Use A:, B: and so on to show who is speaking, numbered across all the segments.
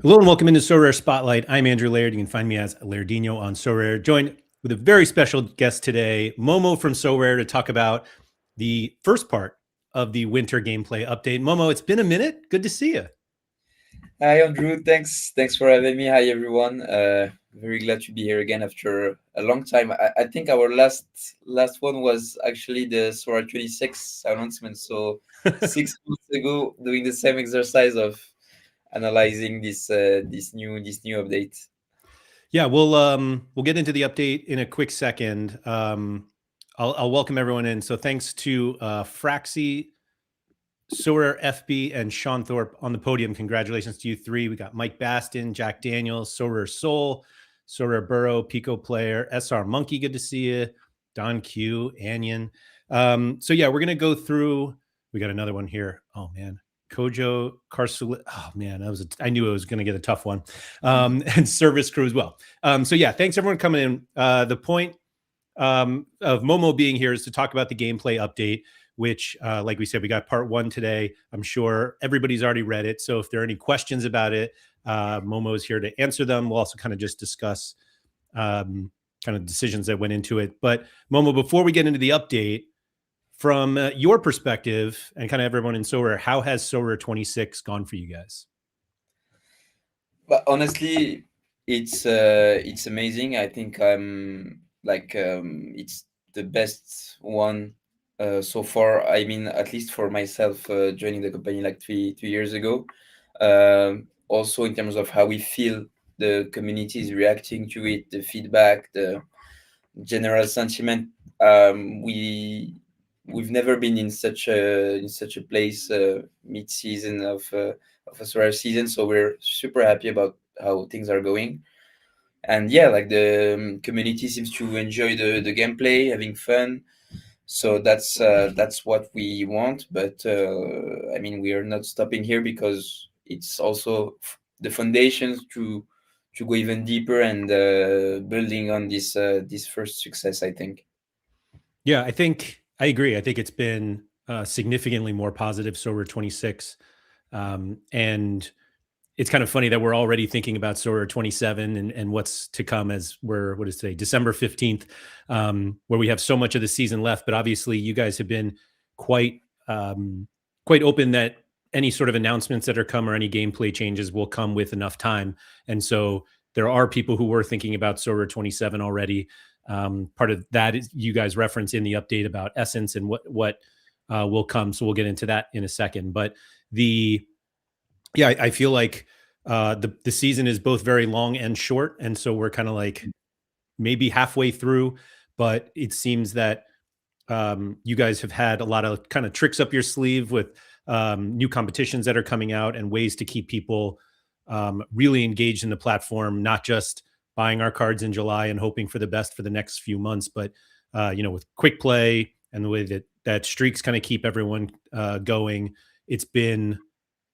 A: Hello and welcome into Sorare Spotlight. I'm Andrew Laird. You can find me as Lairdino on Sorare. Joined with a very special guest today, Momo from Sorare, to talk about the first part of the winter gameplay update. Momo, it's been a minute. Good to see you.
B: Hi Andrew, thanks for having me. Hi everyone. Very glad to be here again after a long time. I think our last one was actually the Sorare 26 announcement. So 6 months ago, doing the same exercise of analyzing this new update.
A: Yeah, we'll get into the update in a quick second. I'll welcome everyone in. So thanks to Fraxy, Sorare FB, and Sean Thorpe on the podium. Congratulations to you three. We got Mike Baston, Jack Daniels, Sorare Soul, Sorare Burrow, Pico Player, SR Monkey. Good to see you. Don Q, Anyan. So yeah, we're gonna go through. We got another one here. Oh man, Kojo Karsula. Oh man, I knew it was gonna get a tough one. And Service Crew as well. So yeah, thanks everyone coming in. The point of Momo being here is to talk about the gameplay update, which, like we said, we got part one today. I'm sure everybody's already read it. So if there are any questions about it, Momo is here to answer them. We'll also kind of just discuss kind of decisions that went into it. But Momo, before we get into the update, from your perspective and kind of everyone in Sorare, how has Sorare 26 gone for you guys?
B: But honestly, it's amazing. I think it's the best one so far. I mean, at least for myself, joining the company like 2 years ago. Also, in terms of how we feel the community is reacting to it, the feedback, the general sentiment. We've never been in such a place mid season of a Sorare season, so we're super happy about how things are going. And yeah, like the community seems to enjoy the gameplay, having fun. So that's what we want. But I mean, we are not stopping here because it's also the foundations to go even deeper and building on this first success, I think.
A: Yeah, I think I agree. I think it's been significantly more positive. Sorare 26. And it's kind of funny that we're already thinking about Sorare 27 and what's to come as we're, what is today, December 15th, where we have so much of the season left. But obviously, you guys have been quite quite open that any sort of announcements that are come or any gameplay changes will come with enough time. And so there are people who were thinking about Sorare 27 already. Part of that is you guys reference in the update about Essence and what will come. So we'll get into that in a second. But the yeah, I feel like the season is both very long and short, and so we're kind of like maybe halfway through. But it seems that you guys have had a lot of kind of tricks up your sleeve with new competitions that are coming out and ways to keep people really engaged in the platform, not just buying our cards in July and hoping for the best for the next few months, but with quick play and the way that streaks kind of keep everyone going. It's been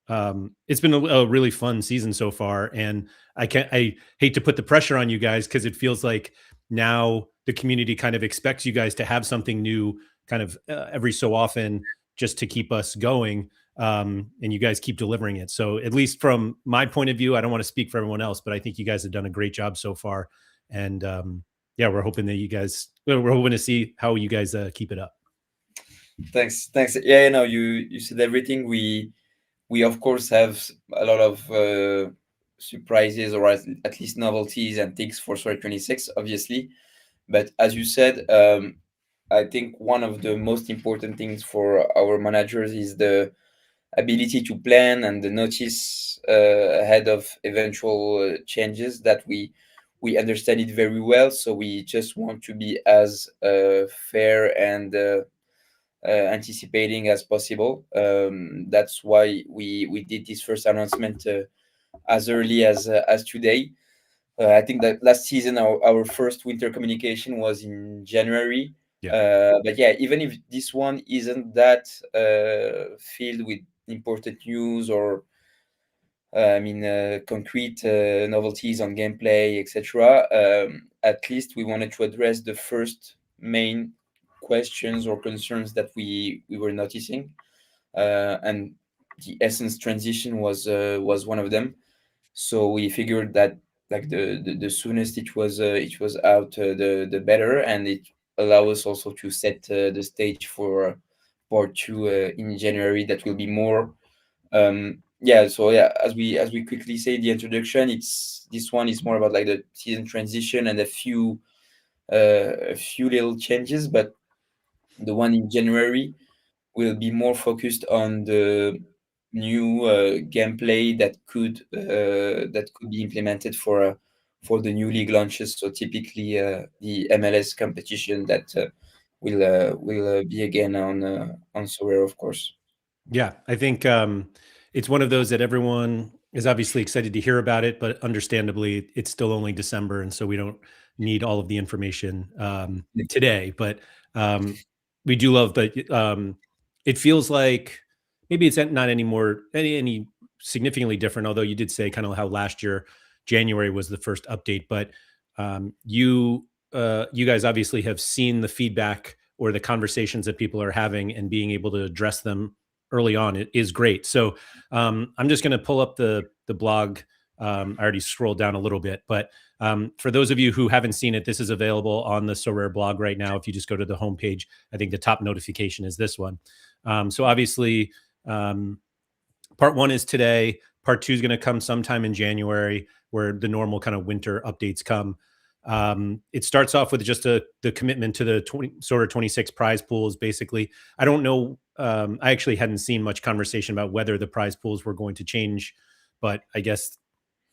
A: a really fun season so far, and I hate to put the pressure on you guys because it feels like now the community kind of expects you guys to have something new kind of every so often just to keep us going. And you guys keep delivering it. So at least from my point of view, I don't want to speak for everyone else, but I think you guys have done a great job so far. And yeah, we're hoping to see how you guys keep it up.
B: Thanks. Yeah, you said everything. We of course have a lot of surprises, or at least novelties and things for Story 26, obviously. But as you said, I think one of the most important things for our managers is the ability to plan and the notice ahead of eventual changes, that we understand it very well. So we just want to be as fair and anticipating as possible. That's why we did this first announcement as early as today. I think that last season our first winter communication was in January.
A: Yeah.
B: But yeah, even if this one isn't that filled with important news or concrete novelties on gameplay, etc. At least we wanted to address the first main questions or concerns that we were noticing, and the Essence transition was one of them. So we figured that like the soonest it was out, the better, and it allows us also to set the stage for part two in January. That will be more yeah. So yeah, as we quickly say the introduction, it's this one is more about like the season transition and a few little changes, but the one in January will be more focused on the new gameplay that could be implemented for the new league launches. So typically, the MLS competition that will be again on Sorare, of course.
A: Yeah, I think it's one of those that everyone is obviously excited to hear about it, but understandably, it's still only December, and so we don't need all of the information today. But um, we do love, but it feels like maybe it's not anymore any significantly different. Although you did say kind of how last year January was the first update, but you guys obviously have seen the feedback or the conversations that people are having and being able to address them early on is great. So I'm just going to pull up the blog. I already scrolled down a little bit, but for those of you who haven't seen it, this is available on the Sorare blog right now. If you just go to the homepage, I think the top notification is this one. So obviously, um, part one is today. Part two is going to come sometime in January, where the normal kind of winter updates come. It starts off with just the commitment to the 26 prize pools. Basically, I don't know. I actually hadn't seen much conversation about whether the prize pools were going to change, but I guess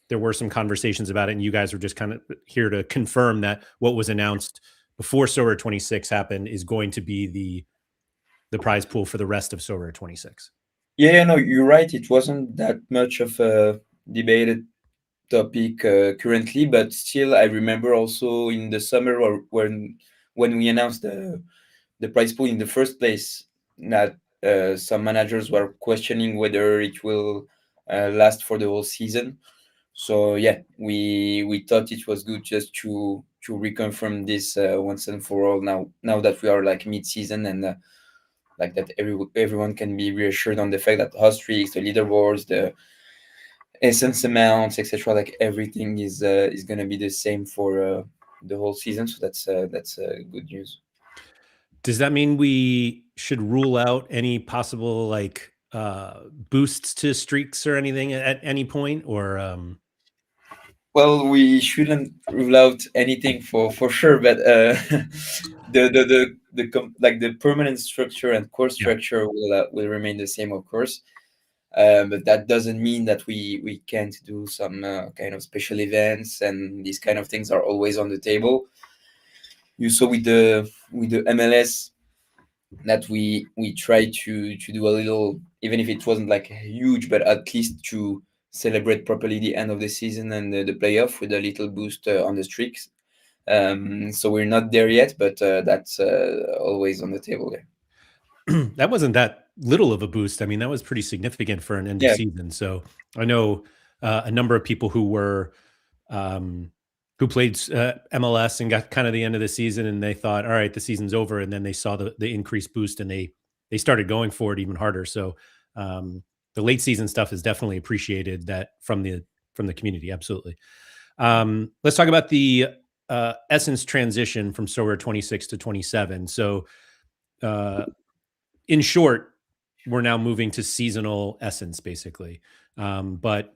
A: there were some conversations about it, and you guys were just kind of here to confirm that what was announced before Sorare 26 happened is going to be the prize pool for the rest of Sorare 26.
B: Yeah, yeah, no, you're right. It wasn't that much of a debated topic currently, but still, I remember also in the summer or when we announced the prize pool in the first place, that some managers were questioning whether it will last for the whole season. So yeah, we thought it was good just to reconfirm this once and for all. Now that we are like mid season, and like that everyone can be reassured on the fact that host streaks, the leaderboards, the essence amounts, etc. Like everything is gonna be the same for the whole season. So that's good news.
A: Does that mean we should rule out any possible like boosts to streaks or anything at any point? Or
B: Well, we shouldn't rule out anything for sure, but like the permanent structure and core
A: yeah.
B: structure will remain the same, of course. But that doesn't mean that we can't do some kind of special events, and these kind of things are always on the table. You saw with the MLS that we tried to do a little, even if it wasn't like huge, but at least to celebrate properly the end of the season and the playoff with a little boost on the streaks. So we're not there yet, but that's always on the table there.
A: That wasn't that little of a boost. I mean, that was pretty significant for an end of
B: Yeah.
A: season. So I know a number of people um, who played MLS and got kind of the end of the season, and they thought, "All right, the season's over," and then they saw the increased boost, and they started going for it even harder. So um, the late season stuff is definitely appreciated that from the community. Absolutely. Let's talk about the essence transition from Sorare 26 to 27. So uh, in short, we're now moving to seasonal essence basically. But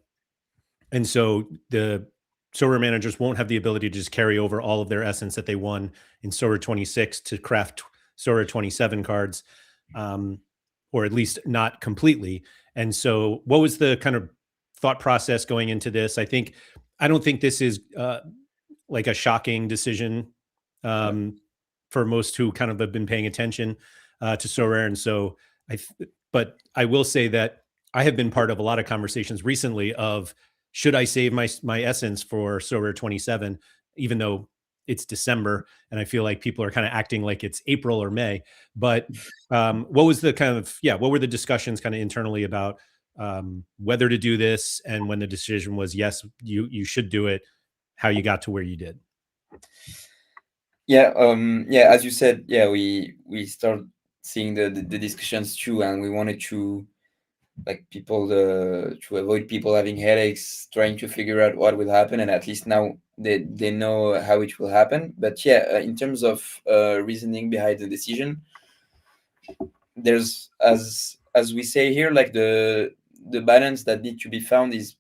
A: and so the Sorare managers won't have the ability to just carry over all of their essence that they won in Sorare 26 to craft Sorare 27 cards, um, or at least not completely. And so, what was the kind of thought process going into this? I don't think this is like a shocking decision
B: Yeah.
A: um, for most who kind of have been paying attention to Sorare. And so but I will say that I have been part of a lot of conversations recently of should I save my essence for Sorare 27, even though it's December and I feel like people are kind of acting like it's April or May. But what was the kind of what were the discussions kind of internally about whether to do this, and when the decision was yes, you should do it, how you got to where you did?
B: Yeah, yeah, as you said, yeah, we started seeing the discussions too, and we wanted like people to avoid people having headaches, trying to figure out what will happen, and at least now they know how it will happen. But yeah, in terms of reasoning behind the decision, there's as we say here, like the balance that need to be found is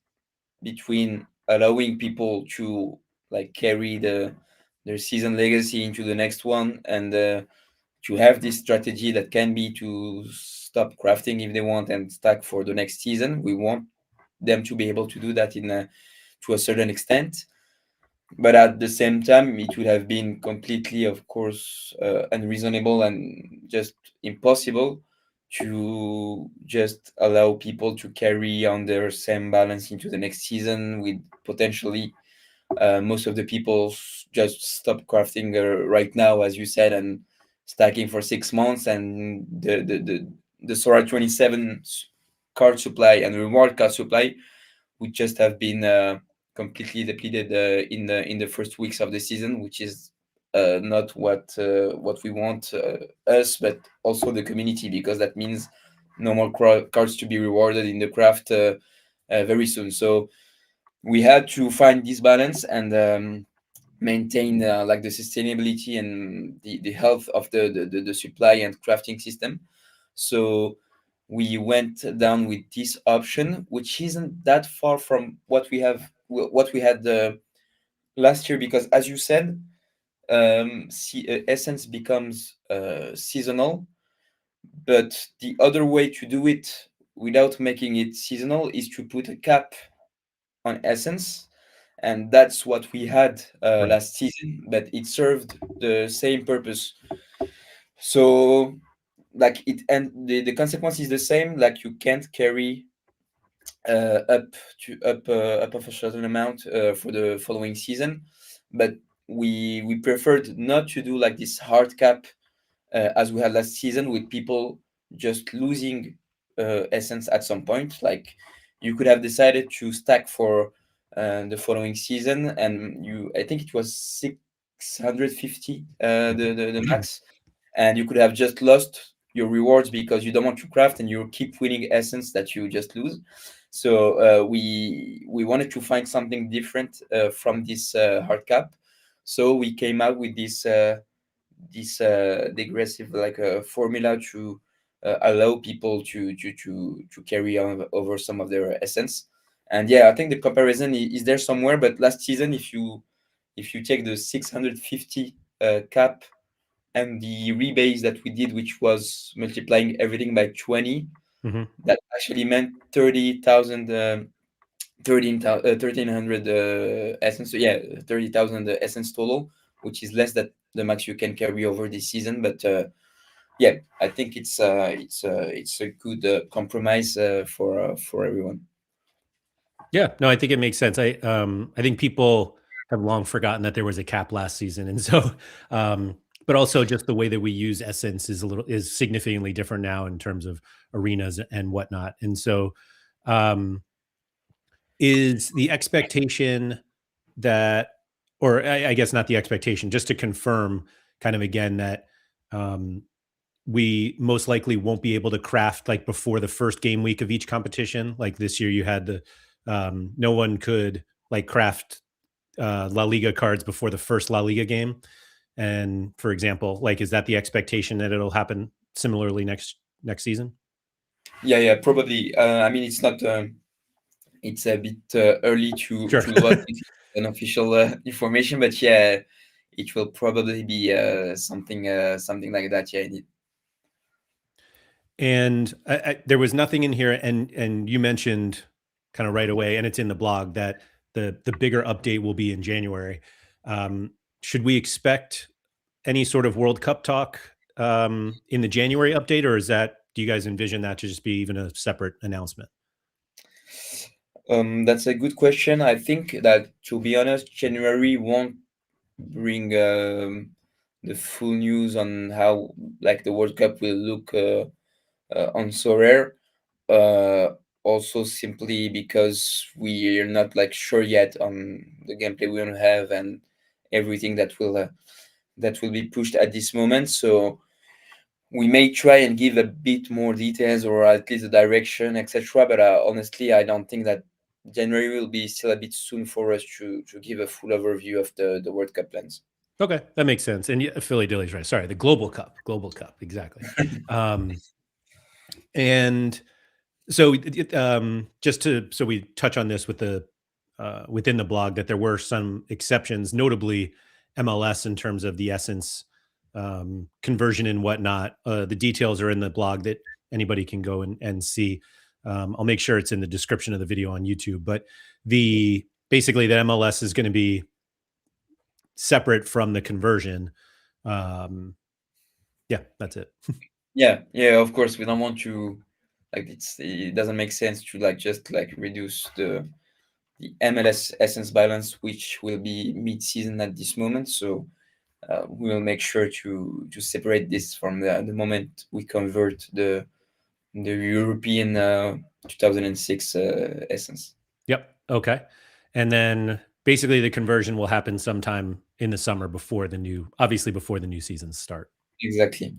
B: between allowing people to like carry their season legacy into the next one, and to have this strategy that can be to stop crafting if they want and stack for the next season. We want them to be able to do that in to a certain extent, but at the same time it would have been completely, of course, unreasonable and just impossible to just allow people to carry on their same balance into the next season with potentially most of the people just stop crafting right now, as you said, and stacking for 6 months, and the Sora 27 card supply and reward card supply would just have been completely depleted in the first weeks of the season, which is not what we want, us, but also the community, because that means no more cards to be rewarded in the craft very soon. So we had to find this balance and maintain like the sustainability and the health of the supply and crafting system. So we went down with this option, which isn't that far from what we had last year, because as you said, essence becomes seasonal, but the other way to do it without making it seasonal is to put a cap on essence, and that's what we had
A: Right.
B: last season, but it served the same purpose. So like it, and the consequence is the same, like you can't carry up up of a certain amount for the following season, but we preferred not to do like this hard cap as we had last season, with people just losing essence at some point. Like you could have decided to stack for the following season, and I think it was 650 the max, and you could have just lost your rewards because you don't want to craft and you keep winning essence that you just lose. So we wanted to find something different from this hard cap. So we came out with this digressive like formula to allow people to carry on over some of their essence. And yeah, I think the comparison is there somewhere. But last season, if you take the 650 cap and the rebase that we did, which was multiplying everything by 20,
A: Hmm.
B: that actually meant 30,000, 1,300 essence. So yeah, 30,000 essence total, which is less than the max you can carry over this season. But yeah, I think it's a good compromise for everyone.
A: Yeah, no, I think it makes sense. I think people have long forgotten that there was a cap last season, and so, but also just the way that we use Essence is significantly different now in terms of arenas and whatnot. And so, um, is the expectation that, or I guess not the expectation, just to confirm, kind of again that um, we most likely won't be able to craft like before the first game week of each competition. Like this year, you had no one could like craft La Liga cards before the first La Liga game. And for example, like, is that the expectation that it'll happen similarly next season?
B: Yeah, yeah, probably. I mean, it's a bit early
A: Sure.
B: to lock it in official information, but yeah, it will probably be something like that. Yeah, indeed.
A: And there was nothing in here, and you mentioned kind of right away, and it's in the blog that the bigger update will be in January. Should we expect any sort of World Cup talk in the January update, or is that, do you guys envision that to just be even a separate announcement?
B: That's a good question. I think that, to be honest, January won't bring the full news on how like the World Cup will look on Sorare. Uh, Also, simply because we are not like sure yet on the gameplay we want to have and everything that will be pushed at this moment. So we may try and give a bit more details or at least the direction, etc. But honestly, I don't think that January will be still a bit soon for us to give a full overview of the World Cup plans.
A: Okay, that makes sense. And Philly Dilly's right. Sorry, the Global Cup, exactly. Um, and so, just to so we touch on this with the within the blog that there were some exceptions, notably MLS in terms of the essence conversion and whatnot. The details are in the blog that anybody can go and see. I'll make sure it's in the description of the video on YouTube. But the basically the MLS is going to be separate from the conversion. Um, yeah, that's it.
B: Yeah, yeah, of course, we don't want to like it doesn't make sense to like just like reduce the MLS essence balance, which will be mid-season at this moment. So we will make sure to separate this from the moment we convert the European 2006 essence.
A: Yep. Okay. And then basically the conversion will happen sometime in the summer obviously before the new seasons start.
B: Exactly.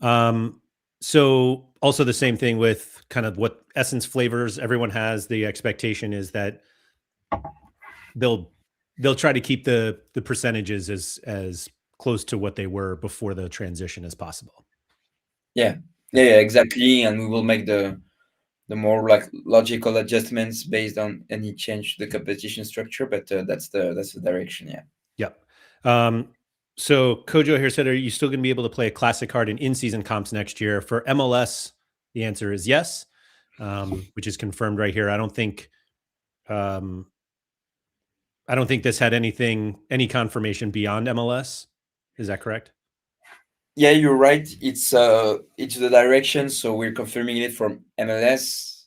A: Um, so also the same thing with kind of what essence flavors everyone has. The expectation is that they'll they'll try to keep the percentages as close to what they were before the transition as possible.
B: Yeah.
A: Yep.
B: Yeah, yeah, exactly. And we will make the more like logical adjustments based on any change to the competition structure. But that's the direction. Yeah.
A: Yep. So Kojo here said, are you still going to be able to play a classic card in season comps next year? For MLS, the answer is yes, which is confirmed right here. Um, I don't think this had any confirmation beyond MLS. Is that correct?
B: Yeah, you're right. It's the direction, so we're confirming it from MLS.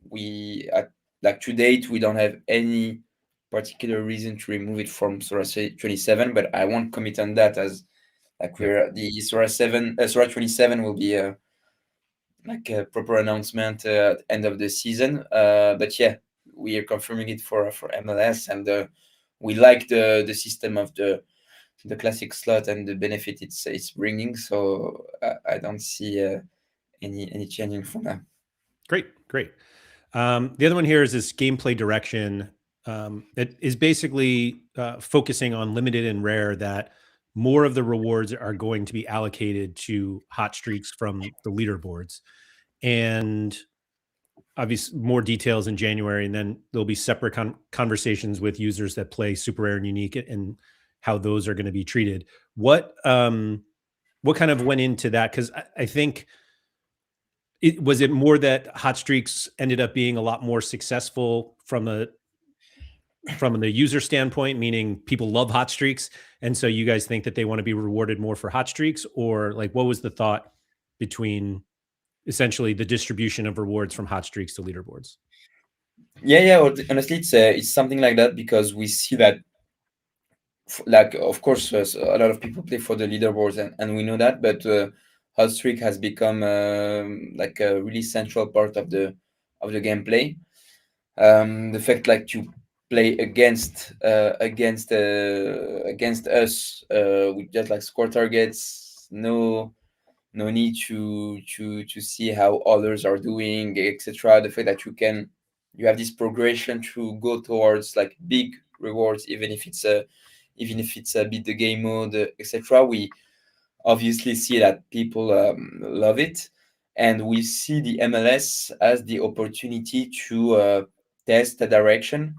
B: We at like to date we don't have any particular reason to remove it from Sorare 27, but I won't commit on that as like
A: Yep.
B: we're the Sorare 27 will be like a proper announcement at the end of the season. But yeah, we are confirming it for MLS, and we like the system of the classic slot and the benefit it's bringing. So I don't see any changing for now.
A: Great, great. The other one here is this gameplay direction that is basically focusing on limited and rare, that more of the rewards are going to be allocated to hot streaks from the leaderboards. And obviously more details in January, and then there'll be separate conversations with users that play super rare and unique and how those are going to be treated. What kind of went into that? Because I think it more that hot streaks ended up being a lot more successful from the user standpoint, meaning people love hot streaks, and so you guys think that they want to be rewarded more for hot streaks, or like what was the thought between essentially the distribution of rewards from hot streaks to leaderboards?
B: Yeah, yeah. Well, honestly, it's something like that because we see that, like, of course, so a lot of people play for the leaderboards, and we know that, but hot streak has become like a really central part of the gameplay. The fact like to play against us with just like score targets, no need to see how others are doing, etc. The fact that you have this progression to go towards like big rewards, even if it's a beat the game mode, etc. We obviously see that people love it, and we see the MLS as the opportunity to test the direction.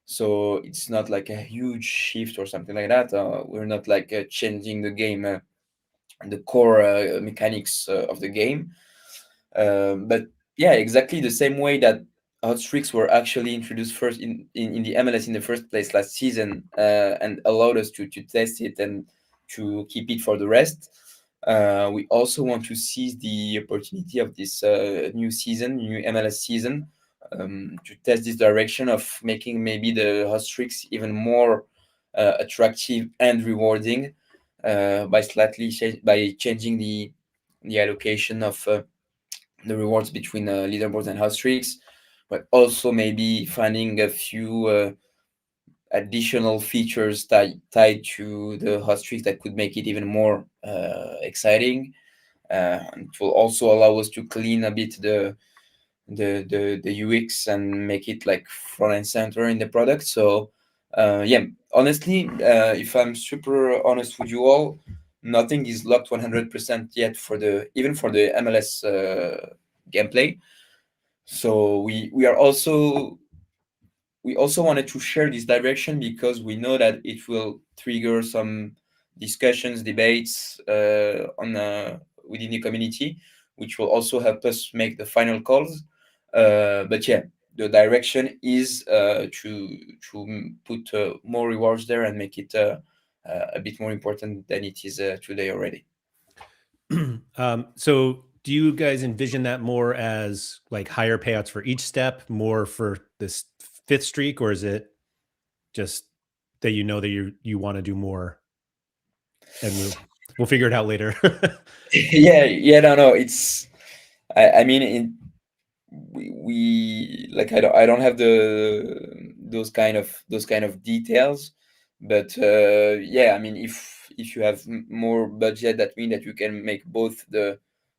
B: So it's not like a huge shift or something like that. We're not like changing the game, the core mechanics of the game. But yeah, exactly the same way that hot streaks were actually introduced first in the MLS in the first place last season, and allowed us to test it and to keep it for the rest. We also want to seize the opportunity of this new MLS season, to test this direction of making maybe the hot streaks even more attractive and rewarding, by changing the allocation of the rewards between leaderboards and hot streaks, but also maybe finding a few additional features tied to the hot streaks that could make it even more exciting. And it will also allow us to clean a bit the UX and make it like front and center in the product. So yeah, honestly, if I'm super honest with you all, nothing is locked 100% yet for the even for the MLS gameplay. So we also wanted to share this direction because we know that it will trigger some discussions, debates within the community, which will also help us make the final calls. But yeah, the direction is to put more rewards there and make it a bit more important than it is today already.
A: So do you guys envision that more as like higher payouts for each step, more for this fifth streak, or is it just that that you want to do more and we'll figure it out later?
B: Yeah, no, no, it's I mean, we like I don't have those kind of details, but yeah, I mean, if you have more budget, that means that you can make both the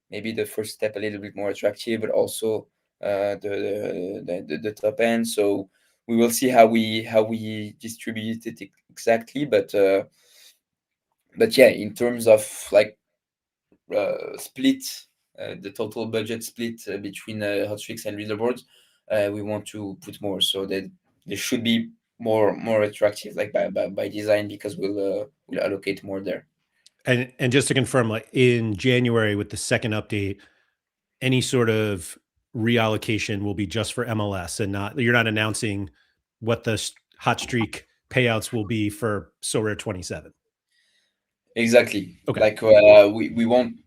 B: maybe the first step a little bit more attractive, but also the top end. So we will see how we distribute it exactly, but yeah, in terms of like split, the total budget split between Hotfix and Leaderboards, we want to put more so that they should be more attractive, like by design, because we'll allocate more there.
A: And just to confirm, like in January with the second update, any sort of reallocation will be just for MLS and not you're not announcing what the hot streak payouts will be for Sorare 27.
B: Exactly.
A: Okay.
B: Like we won't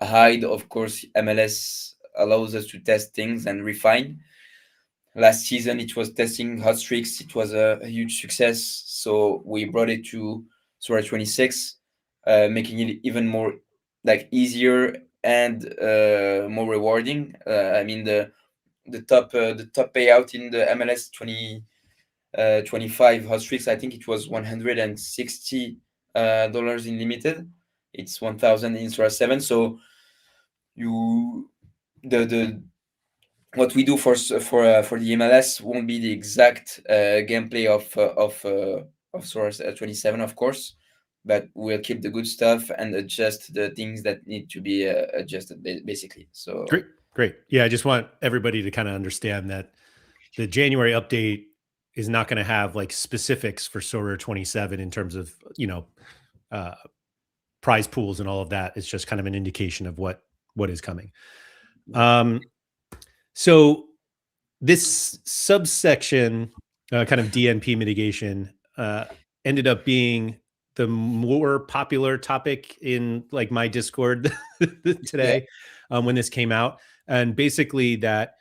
B: hide. Of course, MLS allows us to test things and refine. Last season, it was testing hot streaks. It was a huge success. So we brought it to Sora 26, making it even more like easier and more rewarding. I mean, the top payout in the MLS 25 hot streaks, I think it was $160 in limited. It's 1,000 in Sora 7. So you the what we do for the MLS won't be the exact gameplay of Source 27, of course, but we'll keep the good stuff and adjust the things that need to be adjusted, basically. So
A: Great. Great. Yeah, I just want everybody to kind of understand that the January update is not going to have like specifics for Sorare 27 in terms of, uh, prize pools and all of that. It's just kind of an indication of what is coming. Um, so this subsection, kind of DNP mitigation, ended up being the more popular topic in like my Discord
B: yeah,
A: today, when this came out, and basically that,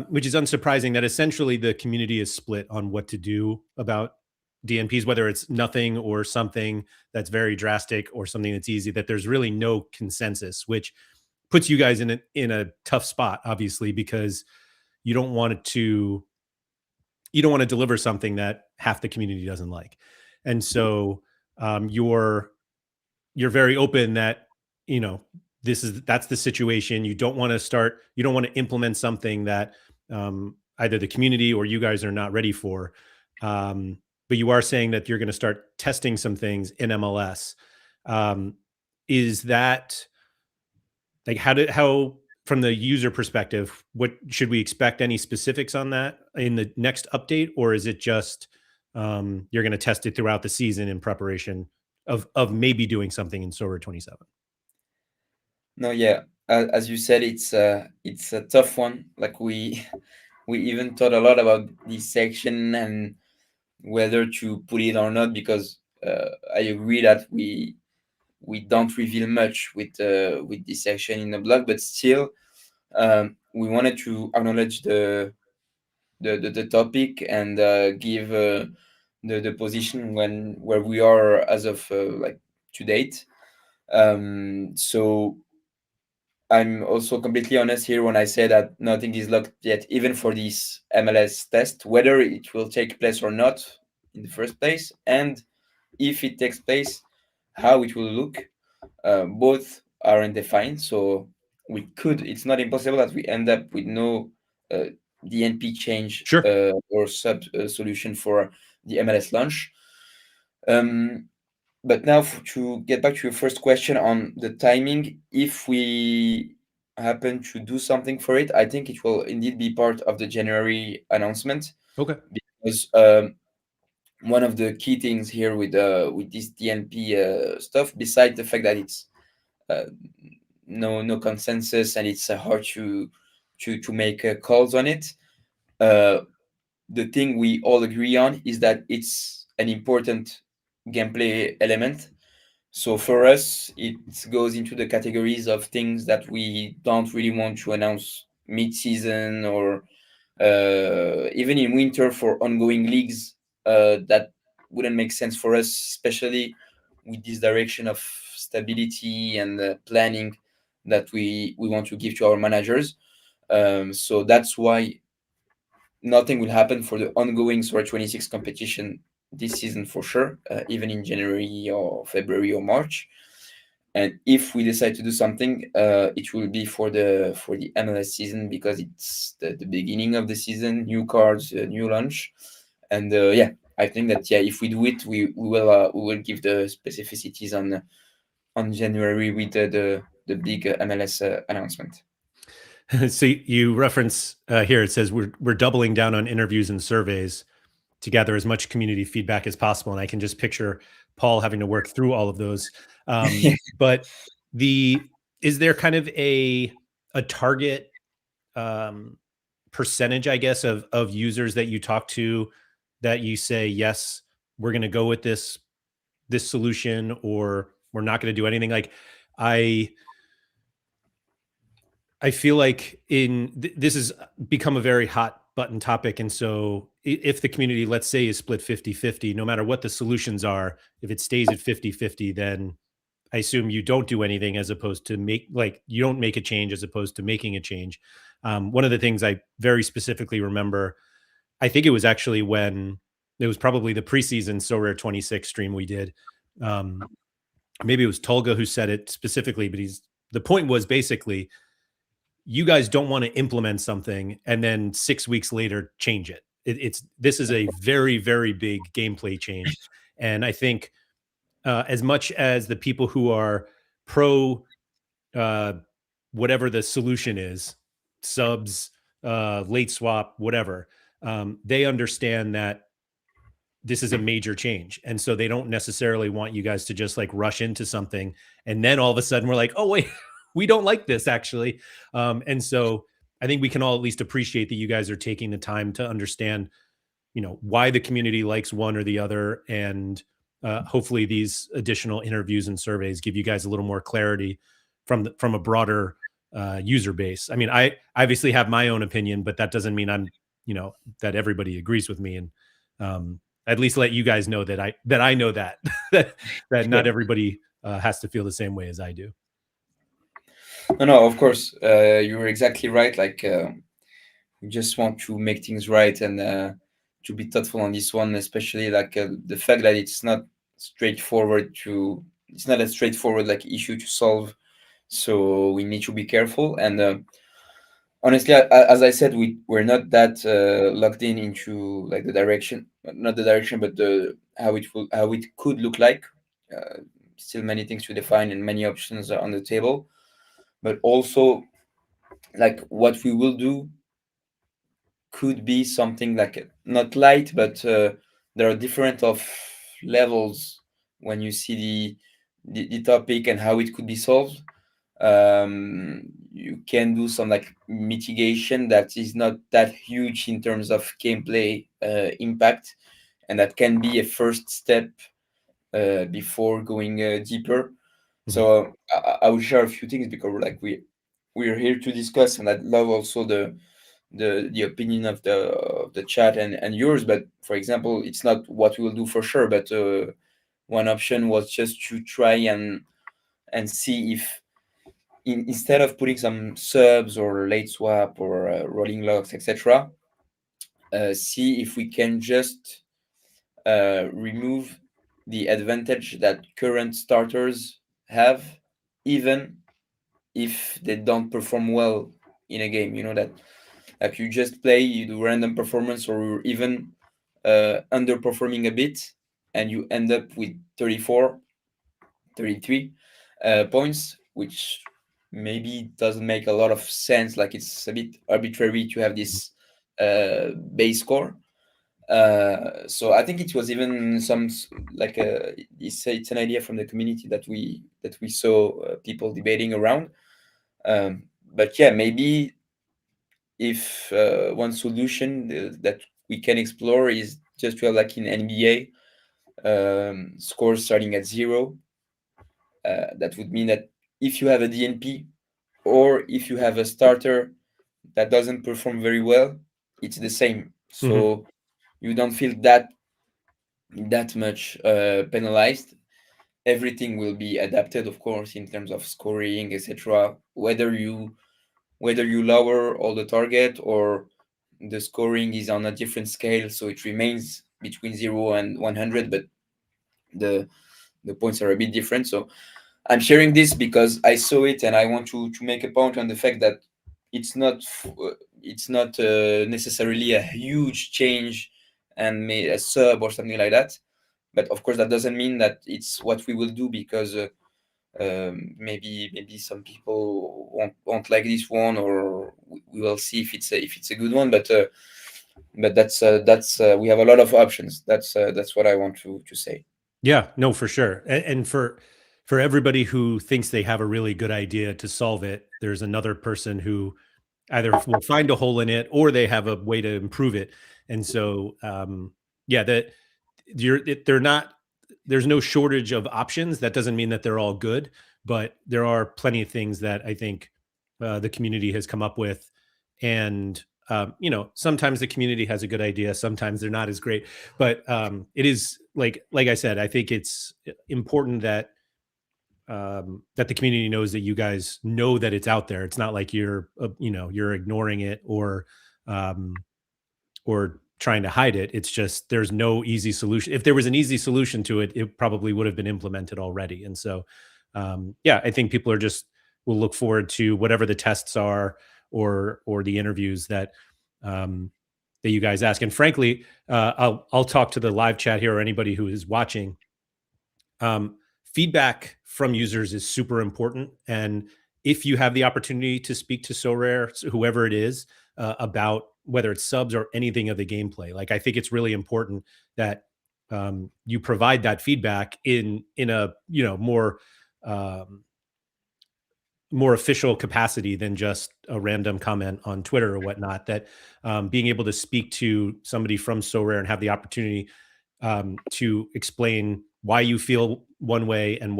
A: which is unsurprising, that essentially the community is split on what to do about DNPs, whether it's nothing or something that's very drastic or something that's easy. That there's really no consensus, which puts you guys in a tough spot, obviously, because you don't want it to you don't want to deliver something that half the community doesn't like. And so, you're very open that, you know, that's the situation. You don't want to implement something that, either the community or you guys are not ready for. But you are saying that you're going to start testing some things in MLS. Um, is that like how from the user perspective, what should we expect any specifics on that in the next update, or is it just, you're going to test it throughout the season in preparation of maybe doing something in Solar 27?
B: no, yeah. As you said, it's a tough one. Like we even thought a lot about this section and whether to put it or not, because I agree that we don't reveal much with this section in the blog, but still, we wanted to acknowledge the topic and give the position where we are as of like to date. So I'm also completely honest here when I say that nothing is locked yet, even for this MLS test, whether it will take place or not in the first place, and if it takes place, how it will look. Both are undefined, so we could. It's not impossible that we end up with no uh, DNP change
A: Sure.
B: or sub solution for the MLS launch. Um, but now, to get back to your first question on the timing, if we happen to do something for it, I think it will indeed be part of the January announcement,
A: Okay.
B: because one of the key things here with this DNP stuff, besides the fact that it's uh, no consensus and it's hard to make calls on it, uh, the thing we all agree on is that it's an important gameplay element. So for us, it goes into the categories of things that we don't really want to announce mid-season, or even in winter for ongoing leagues. That wouldn't make sense for us, especially with this direction of stability and planning that we want to give to our managers. So that's why nothing will happen for the ongoing Sorare 26 competition this season for sure, even in January or February or March. And if we decide to do something, it will be for the MLS season, because it's the beginning of the season, new cards, new launch, and yeah, I think that, yeah, if we do it, we will give the specificities on January with the big MLS announcement.
A: So you reference here, it says we're doubling down on interviews and surveys to gather as much community feedback as possible, and I can just picture Paul having to work through all of those. But the is there kind of a target um, percentage, I guess, of users that you talk to that you say yes, we're going to go with this solution, or we're not going to do anything? Like I I feel like this has become a very hot button topic. And so if the community, let's say, is split 50-50, no matter what the solutions are, if it stays at 50-50, then I assume you don't do anything, as opposed to you don't make a change as opposed to making a change. One of the things I very specifically remember, I think it was actually when it was probably the preseason Sorare 26 stream we did. Um, Maybe it was Tolga who said it specifically, but the point was basically, you guys don't want to implement something and then 6 weeks later change it. This is a very, very big gameplay change. And I think as much as the people who are pro uh, whatever the solution is, subs, late swap, whatever, they understand that this is a major change. And so they don't necessarily want you guys to just like rush into something. And then all of a sudden we're like, oh, wait, we don't like this actually. And so I think we can all at least appreciate that you guys are taking the time to understand, why the community likes one or the other. And hopefully these additional interviews and surveys give you guys a little more clarity from a broader user base. I mean, I obviously have my own opinion, but that doesn't mean that everybody agrees with me. And at least let you guys know that I know that that
B: Yeah.
A: not everybody has to feel the same way as I do.
B: No, no, of course, you're exactly right. Like, we just want to make things right, and to be thoughtful on this one, especially like the fact that it's not a straightforward like issue to solve. So we need to be careful. And honestly, as I said, we're not that locked into like the direction, not the direction, but the how it could look like. Still many things to define and many options are on the table. But also, like, what we will do could be something like not light, but there are different of levels when you see the topic and how it could be solved. You can do some like mitigation that is not that huge in terms of gameplay impact, and that can be a first step before going deeper.
A: Mhm.
B: So I will share a few things, because we're here to discuss, and I love also the opinion of the chat and yours. But for example, it's not what we will do for sure, but one option was just to try and see if instead of putting some subs or late swap or rolling locks, etc., see if we can just remove the advantage that current starters have, even if they don't perform well in a game. You know that, like, you just play, you do random performance, or even underperforming a bit, and you end up with 34, 33 points, which maybe doesn't make a lot of sense. Like, it's a bit arbitrary to have this base score. So I think it was even like it's an idea from the community that we saw people debating around. But yeah, maybe if one solution that we can explore is just to have, like in NBA, scores starting at zero. That would mean that if you have a DNP, or if you have a starter that doesn't perform very well, it's the same.
A: Mhm.
B: So you don't feel that much penalized. Everything will be adapted, of course, in terms of scoring, etc. Whether you lower all the target, or the scoring is on a different scale, so it remains between 0 and 100, but the the points are a bit different. So I'm sharing this because I saw it, and I want to make a point on the fact that it's not necessarily a huge change and a sub or something like that. But of course, that doesn't mean that it's what we will do, because maybe some people won't like this one, or we will see if it's a good one. But that's we have a lot of options. That's what I want to say.
A: Yeah, no, for sure. And for everybody who thinks they have a really good idea to solve it, there's another person who either will find a hole in it or they have a way to improve it. And so, yeah, that they're not. There's no shortage of options. That doesn't mean that they're all good, but there are plenty of things that I think the community has come up with. And sometimes the community has a good idea, sometimes they're not as great. But it is like I said, I think it's important that the community knows that you guys know that it's out there. It's not like you're ignoring it um, or trying to hide it. It's just there's no easy solution. If there was an easy solution to it, it probably would have been implemented already. And so, yeah, I think people are just will look forward to whatever the tests are or the interviews um, that you guys ask. And frankly, I'll talk to the live chat here or anybody who is watching. Feedback from users is super important. And if you have the opportunity to speak to Sorare, whoever it is, about whether it's subs or anything of the gameplay, like I think it's really important that you provide that feedback in a um, more official capacity than just a random comment on Twitter or whatnot. That being able to speak to somebody from Sorare and have the opportunity to explain why you feel one way and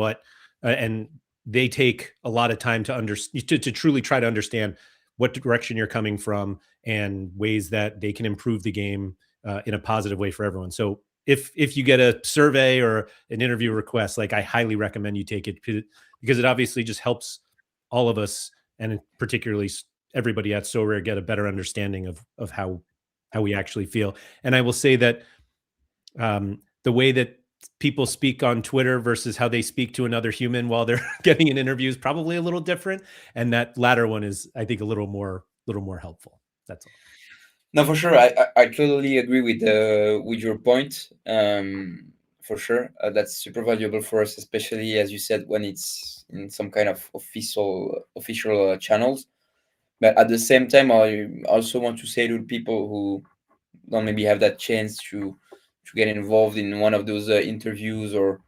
A: and they take a lot of time to truly try to understand what direction you're coming from and ways that they can improve the game in a positive way for everyone. So if you get a survey or an interview request, like I highly recommend you take it because it obviously just helps all of us and particularly everybody at Sorare get a better understanding of how we actually feel. And I will say that the way that people speak on Twitter versus how they speak to another human while they're getting an interview is probably a little different. And that latter one is, I think, a little more helpful. That's all.
B: No, for sure. I totally agree with your point. For sure, that's super valuable for us, especially as you said, when it's in some kind of official channels. But at the same time, I also want to say to people who don't maybe have that chance to get involved in one of those interviews, or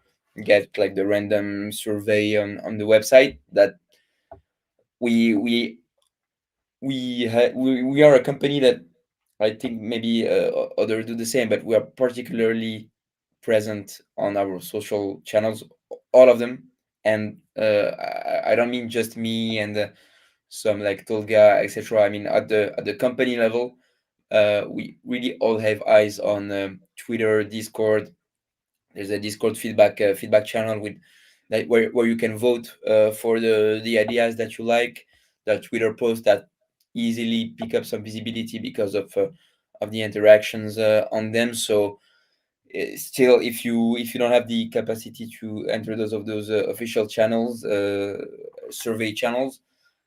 B: get like the random survey on the website, that we we we are a company that I think maybe others do the same, but we are particularly present on our social channels, all of them. And I don't mean just me and some like Tolga, etc. I mean at the company level, we really all have eyes on Twitter, Discord. There's a Discord feedback channel with like where you can vote for the ideas that you like, the Twitter posts that easily pick up some visibility because of the interactions on them. So still, if you don't have the capacity to enter those official channels, survey channels,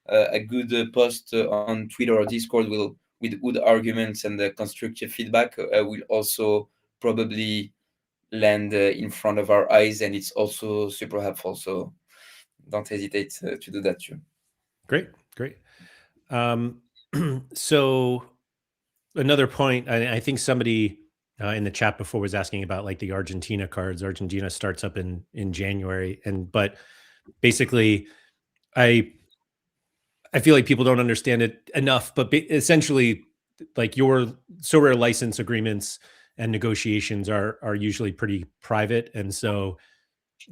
B: a good post on Twitter or Discord will, with good arguments and constructive feedback, will also probably land in front of our eyes, and it's also super helpful. So don't hesitate to do that too.
A: Great, great. Um, so another point, I think somebody in the chat before was asking about like the Argentina cards. Argentina starts up in January, and but basically, I I feel like people don't understand it enough. But essentially, like your so rare license agreements and negotiations are usually pretty private, and so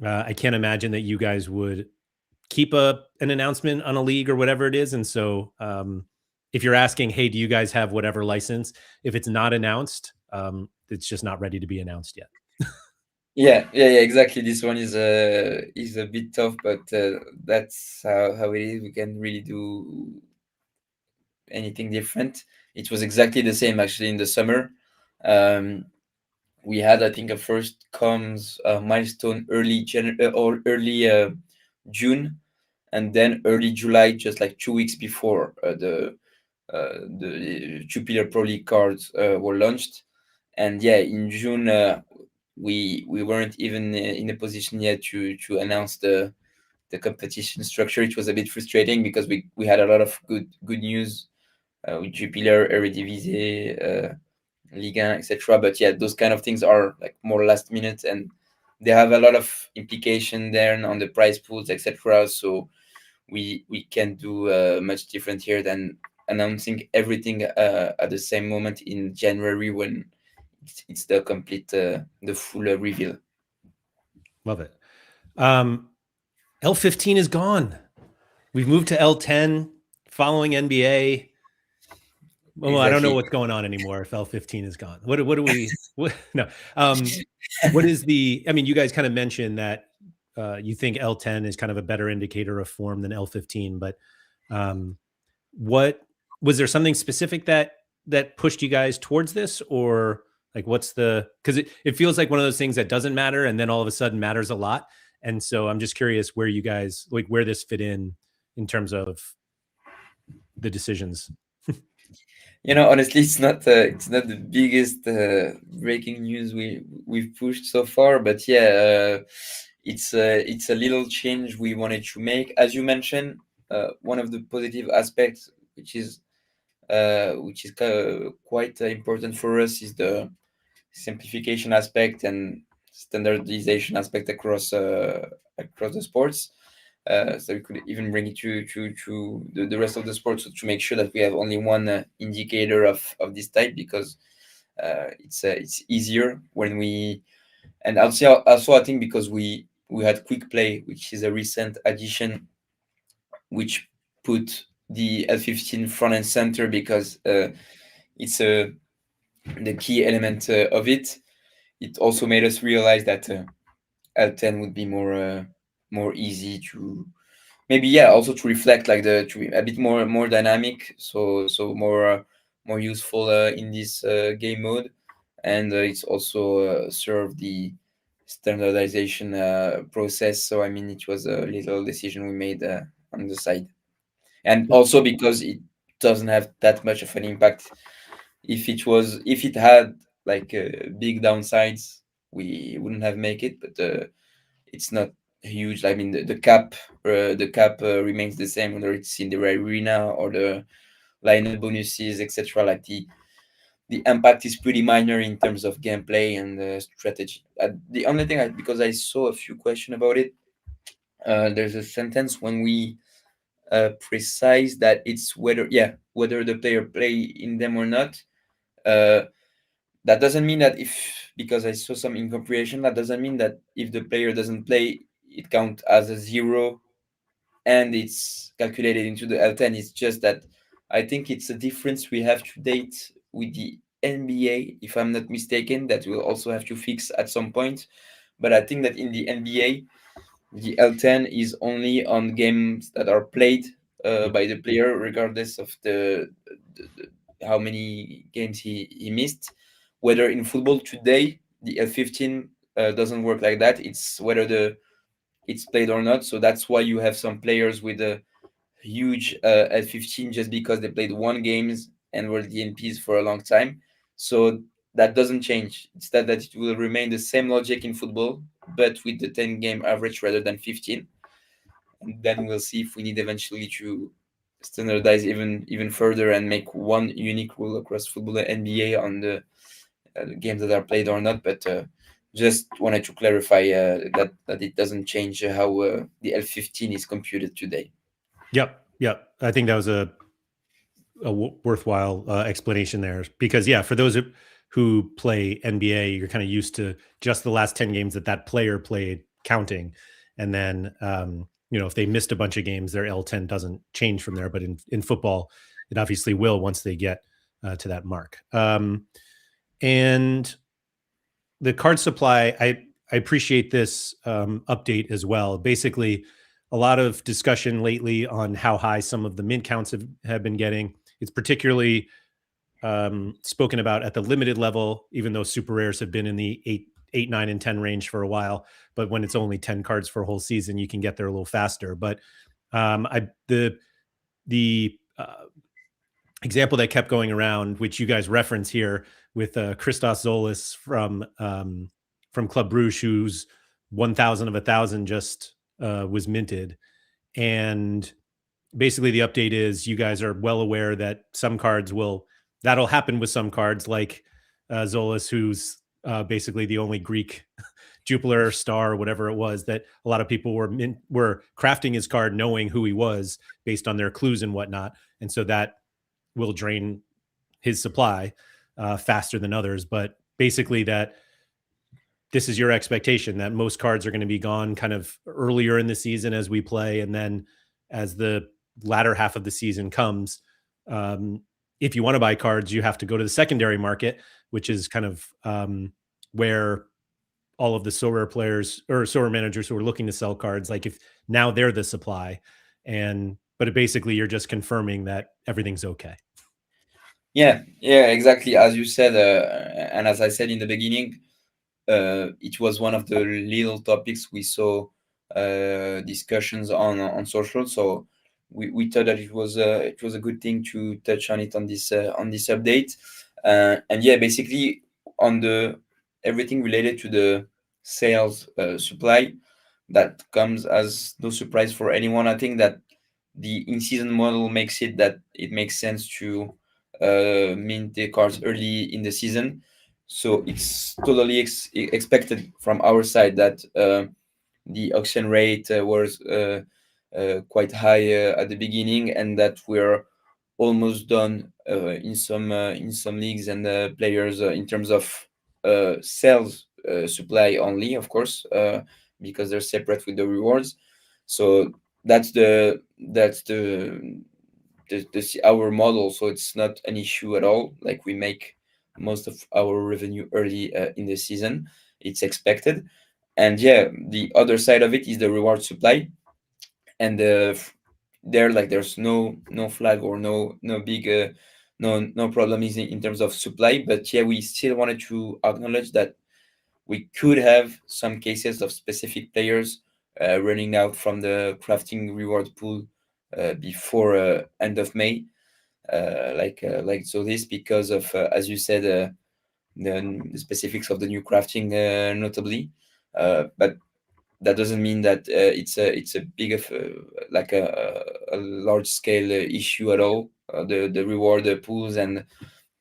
A: I can't imagine that you guys would keep an announcement on a league or whatever it is. And so, if you're asking, hey, do you guys have whatever license? If it's not announced, it's just not ready to be announced yet.
B: Yeah, exactly. This one is a bit tough, but that's how it is. We can really do anything different. It was exactly the same actually in the summer. Um, we had, I think, a first comes milestone or early June, and then early July, just like 2 weeks before the Jupiler Pro League cards were launched. And yeah, in June, we weren't even in a position yet to announce the competition structure. It was a bit frustrating because we had a lot of good news with Jupiler, Eredivisie, Liga 1, etc. But yeah, those kind of things are like more last minute, and they have a lot of implication there on the prize pools, etc. So we can do much different here than announcing everything at the same moment in January when it's the complete the full reveal.
A: Love it. Um, L15 is gone. We've moved to L10 following NBA. Well, I don't know
B: Exactly.
A: what's going on anymore if L15 is gone. What do we no. What is the I mean, you guys kind of mentioned that you think L10 is kind of a better indicator of form than L15, but um what was there something specific that pushed you guys towards this, or like what's the because it feels like one of those things that doesn't matter and then all of a sudden matters a lot. And so I'm just curious where you guys like where this fit in terms of the decisions.
B: Honestly, it's not the biggest breaking news we've pushed so far, but yeah, it's a little change we wanted to make. As you mentioned, one of the positive aspects, which is quite important for us, is the simplification aspect and standardization aspect across the sports. So we could even bring it to the rest of the sports to make sure that we have only one indicator of this type, because it's easier when we, and also I think because we had quick play, which is a recent addition, which put the L15 front and center because it's the key element of it. It also made us realize that L10 would be more easy to, maybe, yeah, also to reflect like the to be a bit more dynamic, so more useful in this game mode. And it's also served the standardization process. So I mean, it was a little decision we made on the side, and also because it doesn't have that much of an impact. If it had like big downsides, we wouldn't have make it, but it's not huge. I mean, the cap remains the same, whether it's in the arena or the lineup bonuses, etc. Like the impact is pretty minor in terms of gameplay and strategy. The only thing, because I saw a few questions about it, there's a sentence when we precise that it's whether the player play in them or not. Uh, that doesn't mean that if, because I saw some incomprehension, that doesn't mean that if the player doesn't play, it count as a zero and it's calculated into the L10. It's just that I think it's a difference we have to date with the NBA, if I'm not mistaken, that we'll also have to fix at some point. But I think that in the NBA, the L10 is only on games that are played
A: Yep.
B: by the player, regardless of how many games he missed. Whether in football today, the L15 doesn't work like that. It's whether it's played or not. So that's why you have some players with a huge L15 just because they played one games and were DNPs for a long time. So that doesn't change. It's that it will remain the same logic in football, but with the 10 game average rather than 15. And then we'll see if we need eventually to standardize even further and make one unique rule across football and NBA on the games that are played or not. But just wanted to clarify that it doesn't change how the L15 is computed today.
A: Yep. Yep. I think that was a worthwhile explanation there because yeah, for those who play NBA, you're kind of used to just the last 10 games that player played counting, and then if they missed a bunch of games, their L10 doesn't change from there. But in football, it obviously will once they get to that mark. And the card supply, I appreciate this update as well. Basically, a lot of discussion lately on how high some of the mint counts have been getting. It's particularly spoken about at the limited level, even though super rares have been in the 9, and 10 range for a while. But when it's only 10 cards for a whole season, you can get there a little faster. But I the example that kept going around, which you guys reference here with Christos Zolis from Club Bruges, whose 1,000 of 1,000 just was minted, and basically the update is you guys are well aware that some cards that'll happen with some cards like Zolas, who's basically the only Greek Jupiler star or whatever it was, that a lot of people were crafting his card knowing who he was based on their clues and whatnot, and so that will drain his supply faster than others. But basically, that this is your expectation that most cards are going to be gone kind of earlier in the season as we play, and then as the latter half of the season comes, um, if you want to buy cards, you have to go to the secondary market, which is kind of where all of the Sorare players or Sorare managers who are looking to sell cards, like if now they're the supply, and but basically you're just confirming that everything's okay.
B: Yeah, exactly. As you said, and as I said in the beginning, it was one of the little topics we saw discussions on social. So we thought that it was a good thing to touch on it on this update. And yeah, basically on the everything related to the sales supply, that comes as no surprise for anyone. I think that the in-season model makes it that it makes sense to mint the cards early in the season. So it's totally expected from our side that the auction rate was quite high at the beginning, and that we're almost done in some leagues and players in terms of sales supply only, of course, because they're separate with the rewards. So that's our model. So it's not an issue at all. Like, we make most of our revenue early in the season. It's expected. And yeah, the other side of it is the reward supply. And there, like, there's no flag or no big no problem is in terms of supply. But yeah, we still wanted to acknowledge that we could have some cases of specific players running out from the crafting reward pool before end of May, like so this because of as you said, the specifics of the new crafting, notably. But that doesn't mean that it's a big of like a large scale issue at all. The reward pools and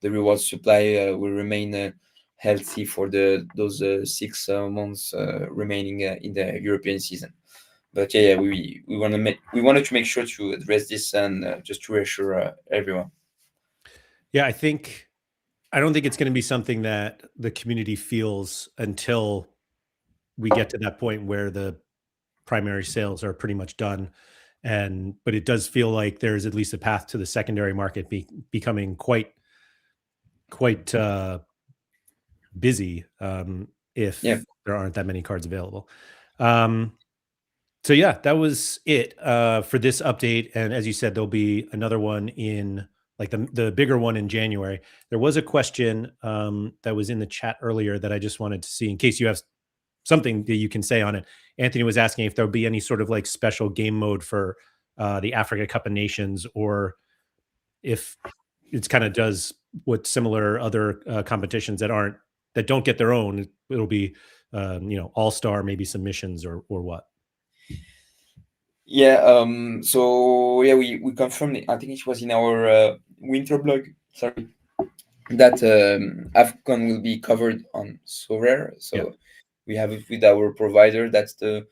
B: the reward supply will remain healthy for the those 6 months remaining in the European season. But yeah, we wanted to make sure to address this and just to reassure everyone.
A: Yeah, I don't think it's going to be something that the community feels until we get to that point where the primary sales are pretty much done. But it does feel like there's at least a path to the secondary market becoming quite busy,
B: Yeah,
A: if there aren't that many cards available. Um, So yeah, that was it for this update. And as you said, there'll be another one in like the bigger one in January. There was a question that was in the chat earlier that I just wanted to see in case you have something that you can say on it. Anthony was asking if there'll be any sort of like special game mode for the Africa Cup of Nations, or if it's kind of does what similar other competitions that don't get their own. It'll be all star, maybe submissions or what.
B: Yeah. So yeah, we confirmed it. I think it was in our winter blog. Sorry, that Afcon will be covered on Sorare.
A: Yeah.
B: So we have it with our provider. That's the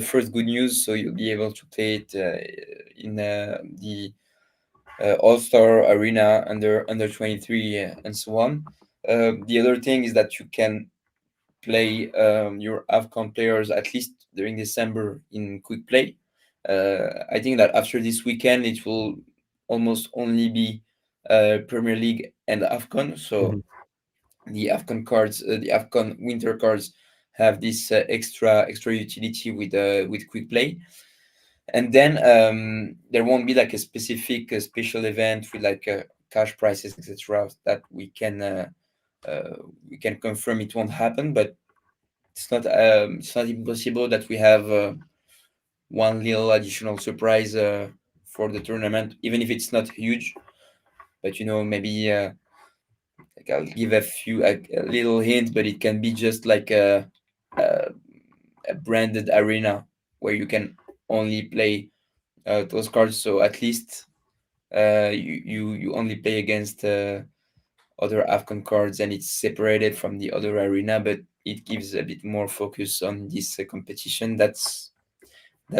B: first good news. So you'll be able to play it in the All Star Arena under 23 and so on. The other thing is that you can play your Afcon players at least during December in quick play. I think that after this weekend, it will almost only be Premier League and Afcon. So
A: Mhm.
B: the Afcon cards, the Afcon winter cards, have this extra utility with quick play. And then there won't be like a specific special event with like cash prices, etc. That uh, we can confirm it won't happen, but it's not impossible that we have one little additional surprise for the tournament, even if it's not huge. But maybe like I'll give a little hint, but it can be just like a, a branded arena where you can only play those cards. So at least you only play against other Afcon cards, and it's separated from the other arena, but it gives a bit more focus on this competition. That's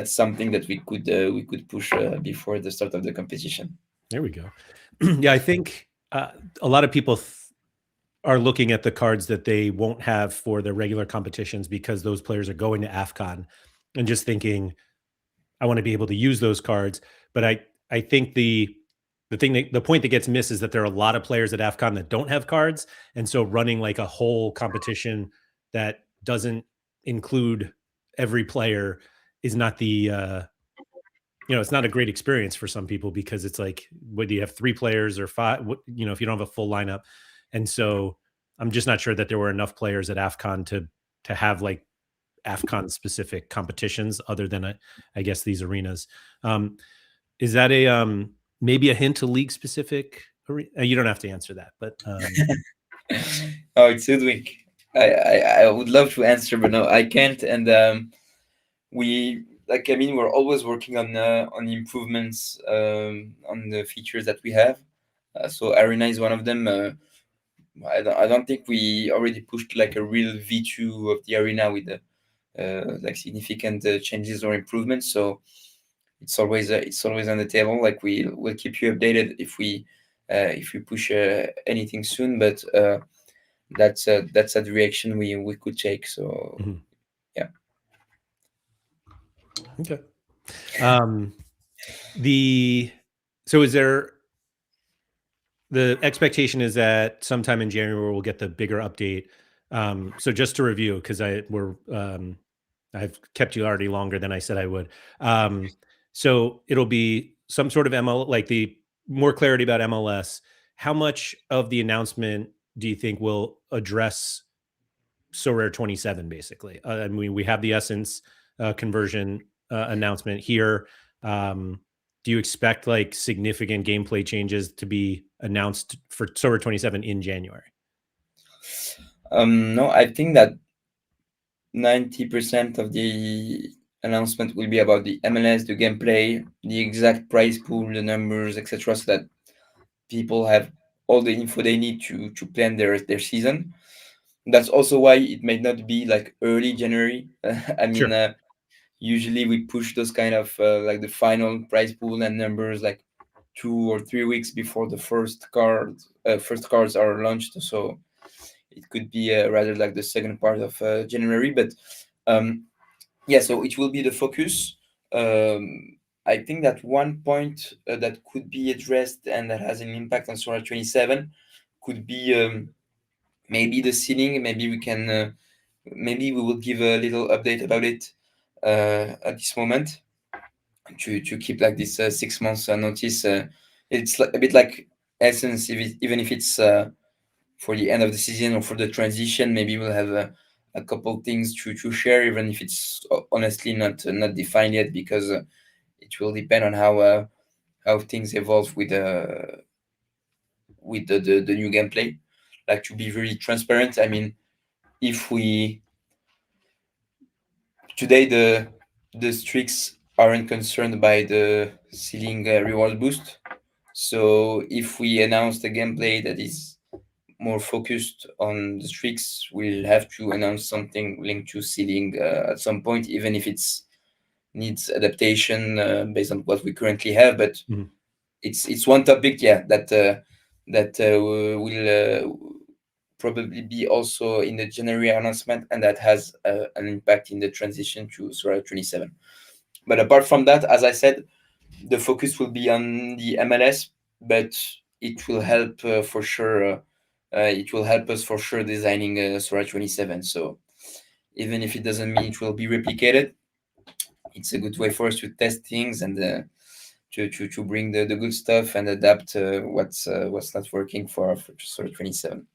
B: something that we could push before the start of the competition.
A: There we go. Yeah, I think a lot of people are looking at the cards that they won't have for their regular competitions because those players are going to AFCON and just thinking, I want to be able to use those cards. But I think the point that gets missed is that there are a lot of players at AFCON that don't have cards, and so running like a whole competition that doesn't include every player is not it's not a great experience for some people because it's like, what do you have, three players or five? If you don't have a full lineup, and so I'm just not sure that there were enough players at AFCON to have like AFCON specific competitions other than I guess these arenas. Is that a maybe a hint to league specific? You don't have to answer that, but
B: Oh, it's Udwig. I would love to answer, but no, I can't. And we're always working on improvements on the features that we have. So Arena is one of them. I don't think we already pushed like a real V2 of the Arena with like significant changes or improvements. So it's always on the table. Like we'll keep you updated if we push anything soon. But that's a direction we could take. So
A: mhm.
B: yeah.
A: Okay. Um, the so is there the expectation is that sometime in January we'll get the bigger update. So just to review, because I've kept you already longer than I said I would. So it'll be some sort of ML, like the more clarity about MLS. How much of the announcement do you think will address So Rare 27? Basically, I mean, we have the Essence conversion announcement here. Do you expect like significant gameplay changes to be announced for So Rare 27 in January?
B: No, I think that 90% of the announcement will be about the MLS, the gameplay, the exact price pool, the numbers, etc., so that people have all the info they need to plan their season. That's also why it may not be like early January. I mean,
A: Sure.
B: usually we push those kind of like the final price pool and numbers like 2 or 3 weeks before the first cards are launched. So it could be rather like the second part of January. But um, yeah, so it will be the focus. I think that one point that could be addressed and that has an impact on Sora 27 could be maybe the ceiling. Maybe we will give a little update about it. at this moment to keep like this 6 months notice. It's a bit like essence, even if it's for the end of the season or for the transition. Maybe we'll have a couple things to share, even if it's honestly not defined yet, because it will depend on how things evolve with the new gameplay. Like, to be very transparent, I mean, if we today the streaks aren't concerned by the ceiling reward boost. So if we announce the gameplay that is more focused on the streaks, we'll have to announce something linked to seeding at some point, even if it's needs adaptation based on what we currently have. But
A: Mhm.
B: it's one topic, yeah, that will probably be also in the January announcement, and that has an impact in the transition to Sorare 27. But apart from that, as I said, the focus will be on the MLS, but it will help for sure. It will help us for sure designing Sorare 27. So even if it doesn't mean it will be replicated, it's a good way for us to test things and to bring the good stuff and adapt what's not working for Sorare 27.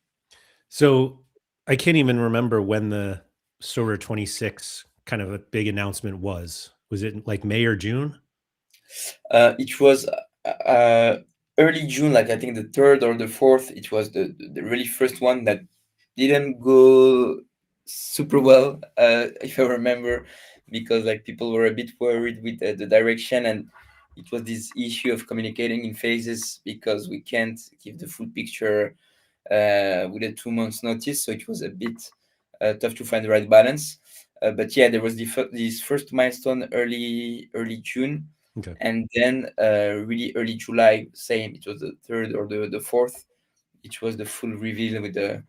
A: So I can't even remember when the Sorare 26 kind of a big announcement was. Was it like May or June?
B: It was early June, like I think the third or the fourth. It was the really first one that didn't go super well, if I remember, because like people were a bit worried with the direction, and it was this issue of communicating in phases because we can't give the full picture with a 2 months notice. So it was a bit tough to find the right balance. But yeah, there was this first milestone early June,
A: Okay.
B: and then really early July, same. It was the third or the fourth. It was the full reveal with the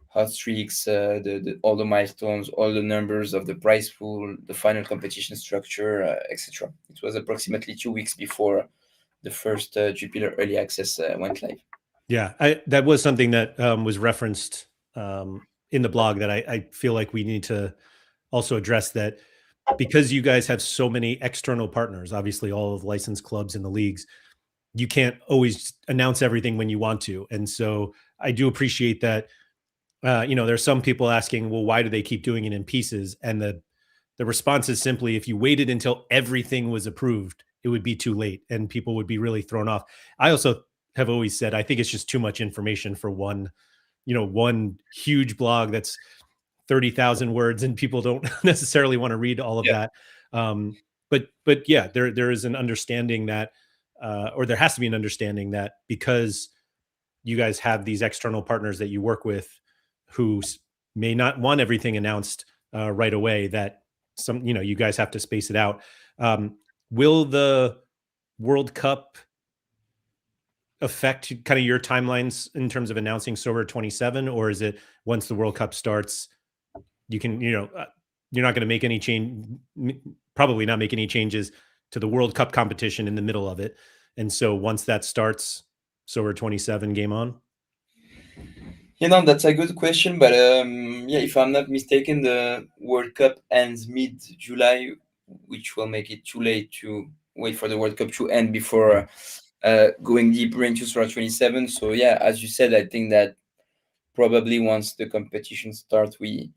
B: hot streaks, the all the milestones, all the numbers of the prize pool, the final competition structure, etc. It was approximately 2 weeks before the first Jupiler early access went live.
A: Yeah, that was something that was referenced in the blog that I feel like we need to also address that because you guys have so many external partners, obviously all of the licensed clubs in the leagues, you can't always announce everything when you want to. And so I do appreciate that. There's some people asking, well, why do they keep doing it in pieces? And the response is simply, if you waited until everything was approved, it would be too late and people would be really thrown off. I also have always said, I think it's just too much information for one huge blog that's 30,000 words and people don't necessarily want to read all of
B: Yeah.
A: that. But yeah, there is an understanding that, or there has to be an understanding that because you guys have these external partners that you work with who may not want everything announced right away, that you guys have to space it out. Will the World Cup affect kind of your timelines in terms of announcing Sober 27, or is it once the World Cup starts, you can, you're not going to make any change, probably not make any changes to the World Cup competition in the middle of it. And so once that starts, Sober 27 game on?
B: That's a good question, but yeah, if I'm not mistaken, the World Cup ends mid-July, which will make it too late to wait for the World Cup to end
A: Yeah.
B: before going deeper into Sora 27. So yeah, as you said, I think that probably once the competition starts, we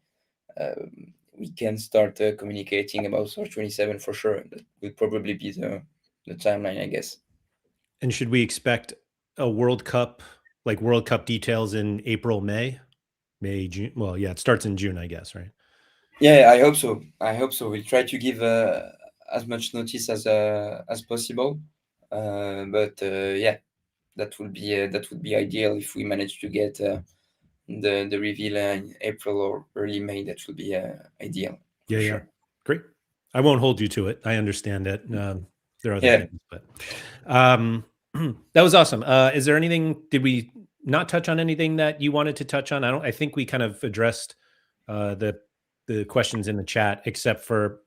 B: can start communicating about Sora 27 for sure. That will probably be the timeline, I guess.
A: And should we expect a World Cup, like World Cup details in April, May, June? Well, yeah, it starts in June, I guess, right?
B: Yeah, I hope so. I hope so. We'll try to give as much notice as possible. But yeah, that would be ideal if we manage to get the reveal in April or early May. That would be ideal for
A: Yeah, yeah.
B: sure.
A: Great. I won't hold you to it. I understand it. There are other
B: Yeah.
A: things, but that was awesome. Is there anything, did we not touch on anything that you wanted to touch on? I think we kind of addressed the questions in the chat, except for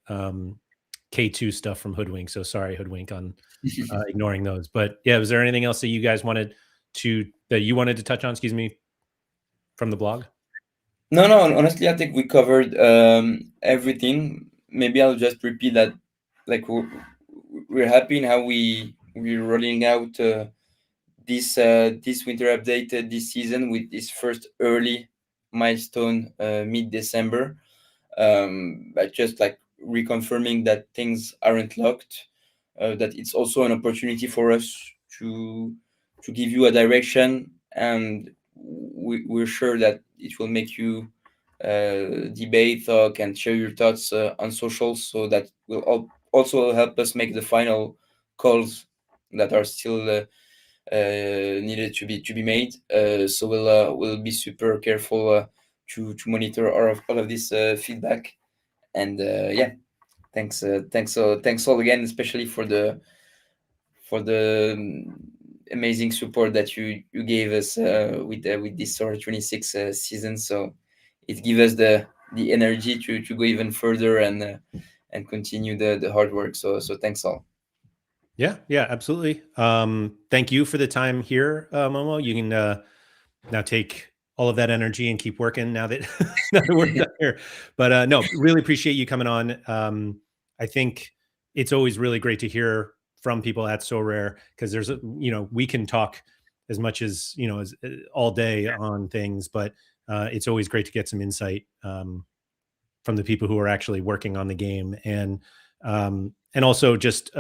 A: K2 stuff from Hoodwink. So sorry, Hoodwink, on ignoring those. But yeah, was there anything else that you guys wanted to touch on, excuse me, from the blog?
B: No, no. Honestly, I think we covered everything. maybe I'll just repeat that, like we're happy in how we're rolling out this winter update this season with this first early milestone mid December. But just like reconfirming that things aren't locked, that it's also an opportunity for us to give you a direction, and we're sure that it will make you debate, talk, and share your thoughts on socials, so that will also help us make the final calls that are still needed to be made. So we'll be super careful to monitor all of this feedback. And yeah, thanks all again, especially for the amazing support that you gave us with this Sorare 26 season. So it gives us the energy to go even further and continue the hard work. So thanks all.
A: Yeah, yeah, absolutely. Thank you for the time here, Momo. You can now take all of that energy and keep working now that now that we're done here. But no, really appreciate you coming on. I think it's always really great to hear from people at So Rare, because there's a, we can talk as much as as all day on things, but it's always great to get some insight from the people who are actually working on the game, and also just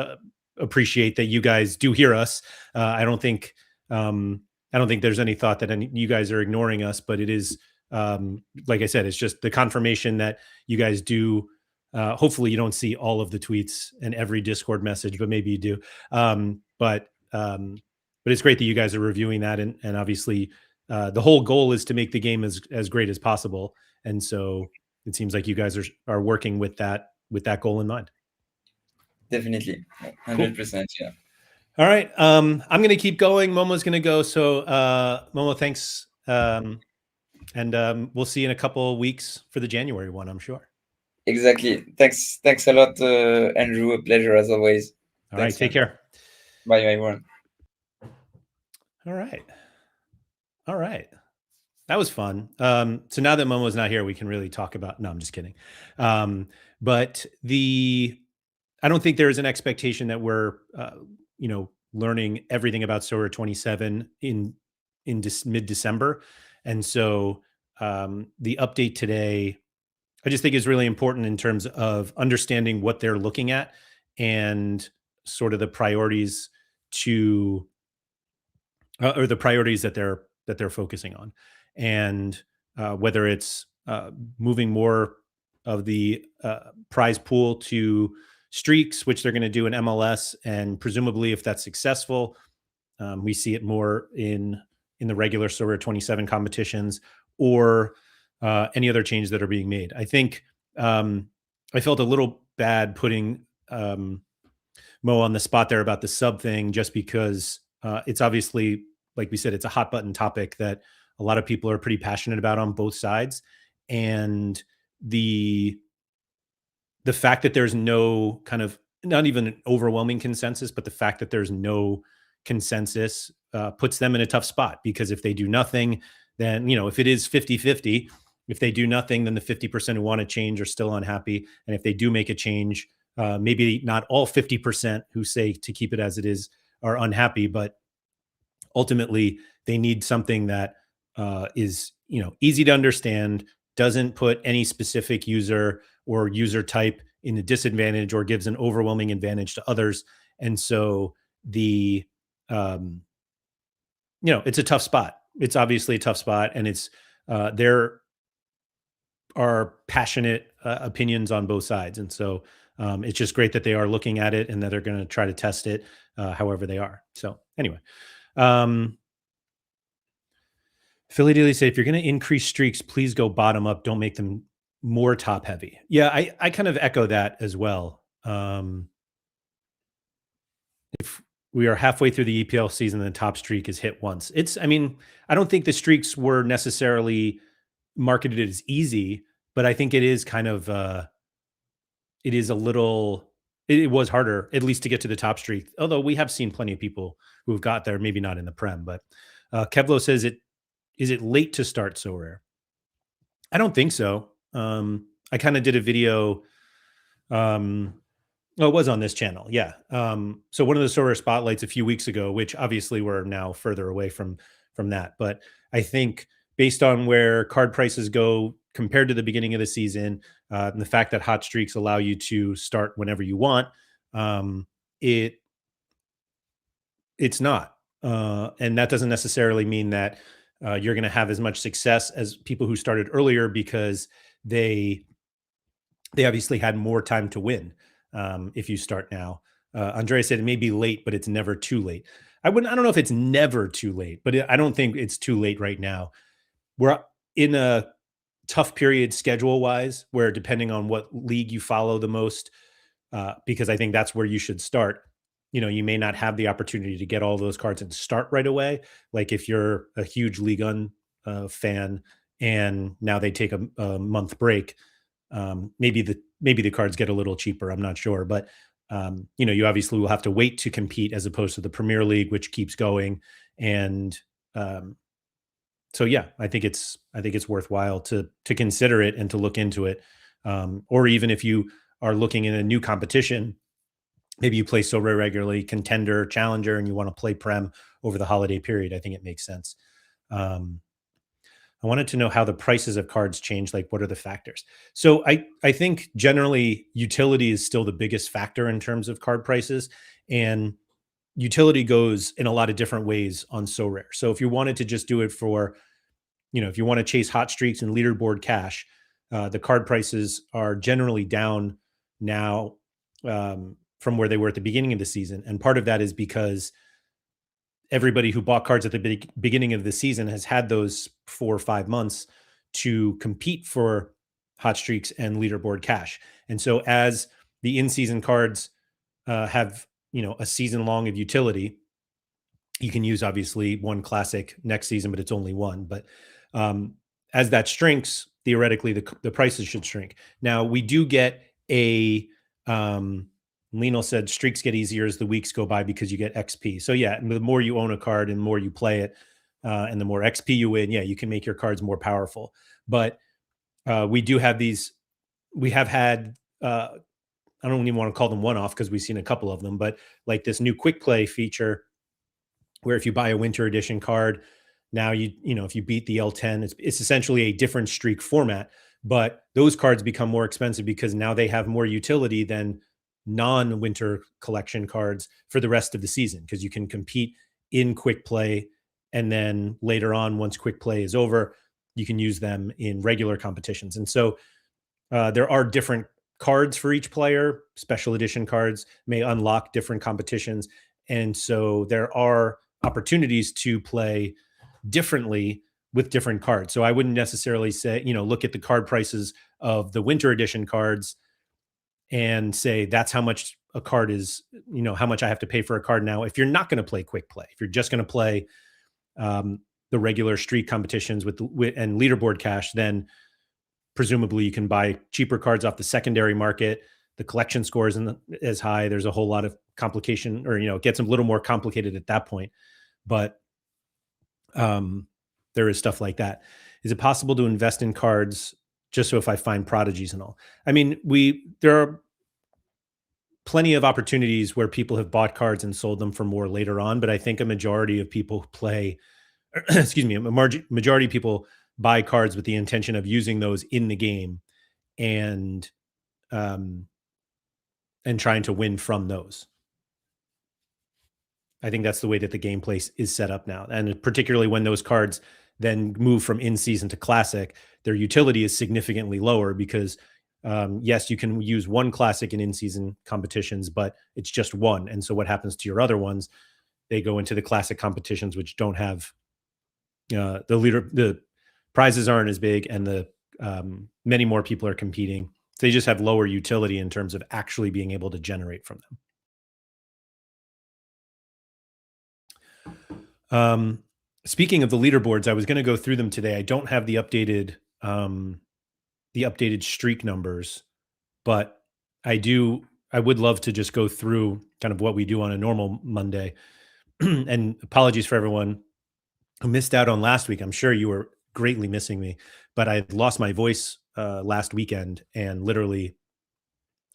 A: appreciate that you guys do hear us. I don't think there's any thought that you guys are ignoring us, but it is, like I said, it's just the confirmation that you guys do. Hopefully, you don't see all of the tweets and every Discord message, but maybe you do. But it's great that you guys are reviewing that, and obviously, the whole goal is to make the game as great as possible. And so it seems like you guys are working with that goal in mind.
B: Definitely,
A: Cool.
B: 100%. Yeah.
A: All right. I'm going to keep going. Momo's going to go. So, Momo, thanks. And we'll see you in a couple of weeks for the January one, I'm sure.
B: Exactly. Thanks a lot, Andrew. A pleasure as always.
A: All right.
B: Thanks,
A: Take
B: man.
A: care.
B: Bye, everyone.
A: All right. All right. That was fun. So now that Momo's not here, we can really talk about. No, I'm just kidding. But I don't think there is an expectation that we're, learning everything about Sorare 27 in mid December, and so the update today, I just think, is really important in terms of understanding what they're looking at and sort of the priorities to or the priorities that they're focusing on, and whether it's moving more of the prize pool to streaks, which they're going to do in MLS, and presumably, if that's successful, we see it more in the regular Sorare 27 competitions, or any other changes that are being made. I think I felt a little bad putting Mo on the spot there about the sub thing, just because it's obviously, like we said, it's a hot button topic that a lot of people are pretty passionate about on both sides, and the fact that there's no kind of, not even an overwhelming consensus, but the fact that there's no consensus puts them in a tough spot, because if they do nothing, then, if it is 50-50, if they do nothing, then the 50% who want to change are still unhappy. And if they do make a change, maybe not all 50% who say to keep it as it is are unhappy, but ultimately they need something that is easy to understand, doesn't put any specific user or user type in a disadvantage or gives an overwhelming advantage to others. And so the it's a tough spot. It's obviously a tough spot, and it's there are passionate opinions on both sides, and so it's just great that they are looking at it and that they're going to try to test it however they are. So anyway, Philly Daily said, if you're going to increase streaks, please go bottom up. Don't make them more top heavy. Yeah, I kind of echo that as well. If we are halfway through the EPL season and the top streak is hit once, I don't think the streaks were necessarily marketed as easy, but I think it is kind of, it is a little, it was harder, at least to get to the top streak. Although we have seen plenty of people who have got there, maybe not in the Prem, but Kevlo says, is it late to start So Rare? I don't think so. I kind of did a video Oh, it was on this channel. Yeah. So one of the Sorare spotlights a few weeks ago, which obviously we're now further away from that, but I think based on where card prices go compared to the beginning of the season, and the fact that hot streaks allow you to start whenever you want, um, it it's not, and that doesn't necessarily mean that you're going to have as much success as people who started earlier because they they obviously had more time to win. If you start now, Andrea said it may be late, but it's never too late. I wouldn't. I don't know if it's never too late, but I don't think it's too late right now. We're in a tough period schedule wise, where depending on what league you follow the most, because I think that's where you should start. You know, you may not have the opportunity to get all those cards and start right away. Like if you're a huge League One fan and now they take a month break, maybe the cards get a little cheaper. I'm not sure, but you know, you obviously will have to wait to compete as opposed to the Premier League, which keeps going. And um, so, yeah, I think it's worthwhile to consider it and to look into it. Or even if you are looking in a new competition, maybe you play so regularly, contender, challenger, and you want to play prem over the holiday period. I think it makes sense. Um, I wanted to know how the prices of cards change. Like, what are the factors? So I think generally utility is still the biggest factor in terms of card prices, and utility goes in a lot of different ways on So Rare. So if you wanted to just do it for, you know, if you want to chase hot streaks and leaderboard cash, the card prices are generally down now from where they were at the beginning of the season, and part of that is because everybody who bought cards at the beginning of the season has had those 4 or 5 months to compete for hot streaks and leaderboard cash. And so as the in-season cards have, you know, a season long of utility, you can use obviously one classic next season, but it's only one. But um, as that shrinks, theoretically, the prices should shrink. Now we do get a Lino said streaks get easier as the weeks go by because you get XP. So yeah, the more you own a card and the more you play it, and the more XP you win, yeah, you can make your cards more powerful. But we do have these. We have had. I don't even want to call them one off because we've seen a couple of them, but like this new quick play feature where if you buy a winter edition card, now you know if you beat the L10, it's essentially a different streak format, but those cards become more expensive because now they have more utility than non-winter collection cards for the rest of the season because you can compete in quick play, and then later on once quick play is over, you can use them in regular competitions. And so there are different cards for each player. Special edition cards may unlock different competitions. And so there are opportunities to play differently with different cards. So I wouldn't necessarily say, you know, look at the card prices of the winter edition cards and say that's how much a card is, you know, how much I have to pay for a card now. If you're not going to play quick play, if you're just going to play the regular street competitions and leaderboard cash, then presumably you can buy cheaper cards off the secondary market. The collection score isn't as high. There's a whole lot of complication, or you know, it gets a little more complicated at that point. But um, there is stuff like that. Is it possible to invest in cards just so if I find prodigies and all? I mean, there are plenty of opportunities where people have bought cards and sold them for more later on, but I think a majority of people play excuse me, majority of people buy cards with the intention of using those in the game and um, and trying to win from those. I think that's the way that the gameplay is set up now, and particularly when those cards then move from in season to classic, their utility is significantly lower because yes, you can use one classic in season competitions, but it's just one. And so what happens to your other ones? They go into the classic competitions, which don't have the prizes aren't as big, and the many more people are competing. So they just have lower utility in terms of actually being able to generate from them. Um, Speaking of the leaderboards, I was going to go through them today. I don't have the updated streak numbers, but I do. I would love to just go through kind of what we do on a normal Monday. And apologies for everyone who missed out on last week. I'm sure you were greatly missing me, but I lost my voice last weekend, and literally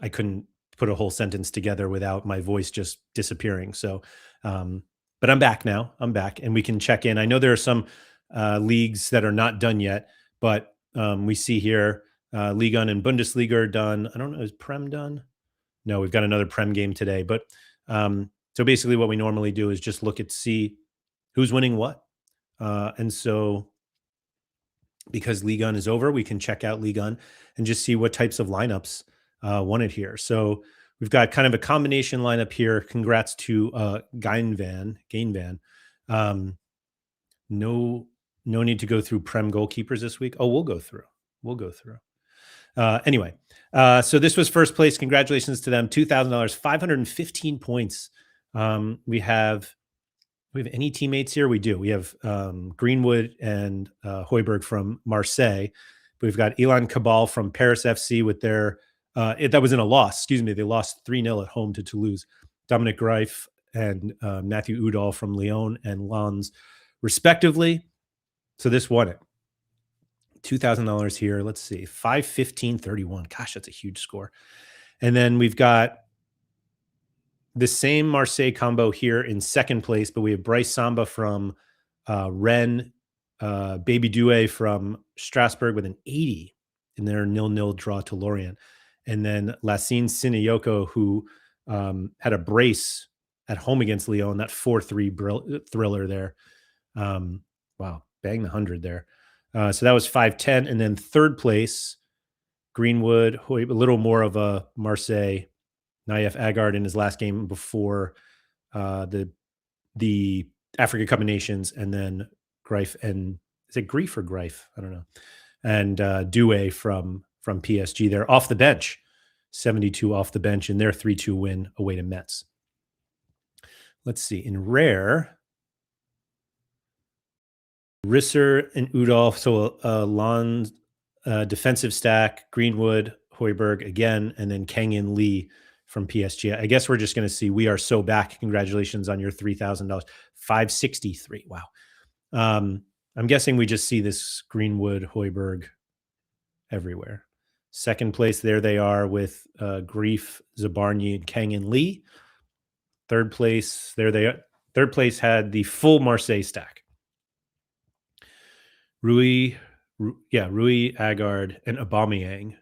A: I couldn't put a whole sentence together without my voice just disappearing. So, but I'm back now. I'm back, and we can check in. I know there are some leagues that are not done yet, but we see here Liga and Bundesliga are done. I don't know, is Prem done? No, we've got another Prem game today. But so basically, what we normally do is just look at see who's winning what, and so because Ligue 1 is over, we can check out Ligue 1 and just see what types of lineups won it here. So we've got kind of a combination lineup here. Congrats to Gainvan. Um, no, no need to go through Prem goalkeepers this week. Oh, we'll go through. We'll go through. Anyway, so this was first place. Congratulations to them. $2,000, 515 points. We have any teammates here? We do. We have Greenwood and Hoiberg from Marseille. We've got Ilan Cabal from Paris FC with their that was in a loss. Excuse me, they lost 3-0 at home to Toulouse. Dominic Greif and Matthew Udall from Lyon and Lens, respectively. So this won it. $2,000 here. Let's see, 515.31. Gosh, that's a huge score. And then we've got the same Marseille combo here in second place, but we have Bryce Samba from Rennes, Baby Doué from Strasbourg with an 80 in their 0-0 draw to Lorient. And then Lassine Sinayoko, who had a brace at home against Lyon, that 4-3 thriller there. Wow, bang the 100 there. So that was 510. And then third place, Greenwood, a little more of a Marseille. Naif Agard in his last game before the Africa Cup of Nations, and then Greif and is it Greif or Greif? I don't know. And Doué from PSG. They're off the bench, 72 off the bench in their 3-2 win away to Metz. Let's see. In rare, Risser and Udolf. So Lon defensive stack, Greenwood, Hoiberg again, and then Kangin Lee from PSG. I guess we're just going to see we are so back. Congratulations on your $3,000. 563. Wow. I'm guessing we just see this Greenwood, Hoiberg everywhere. Second place, there they are with Grief, Zabarny, and Kangin Lee. Third place, there they are. Third place had the full Marseille stack. Rui, Agard, and Aubameyang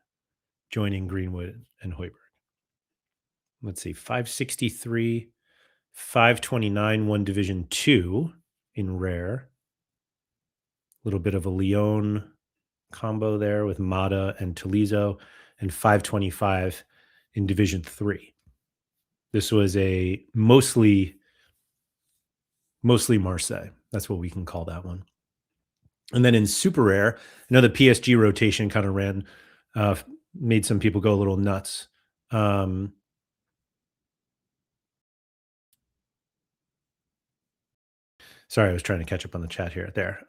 A: joining Greenwood and Hoiberg. Let's see, 563, 529 won Division 2 in rare. A little bit of a Lyon combo there with Mata and Tolizo, and 525 in Division 3. This was a mostly Marseille. That's what we can call that one. And then in super rare, I know the PSG rotation kind of ran, made some people go a little nuts. Sorry, I was trying to catch up on the chat here. There.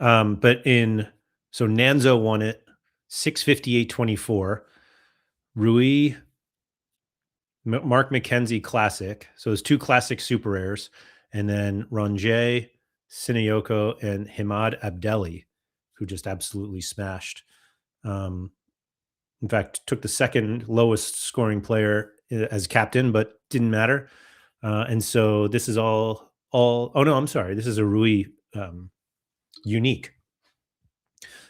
A: So Nanzo won it 658.24. Rui, Mark McKenzie Classic. So it's two classic super rares. And then Ronjay, Sinayoko, and Himad Abdelli, who just absolutely smashed. In fact, took the second lowest scoring player as captain, but didn't matter. And so this is all. Oh no, I'm sorry. This is a Rui unique.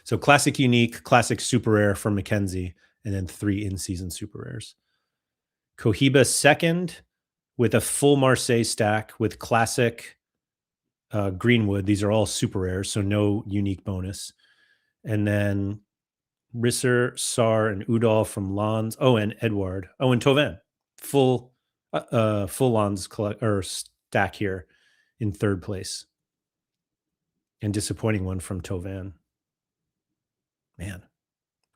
A: So classic unique, classic super rare for McKenzie, and then 3 in-season super rares. Cohiba second with a full Marseille stack with classic Greenwood. These are all super rares, so no unique bonus. And then Risser, Sar, and Udall from Lons. Oh, and Edward. Oh, and Tauvin. Full Lons stack here in third place. And disappointing one from Tauvin. Man,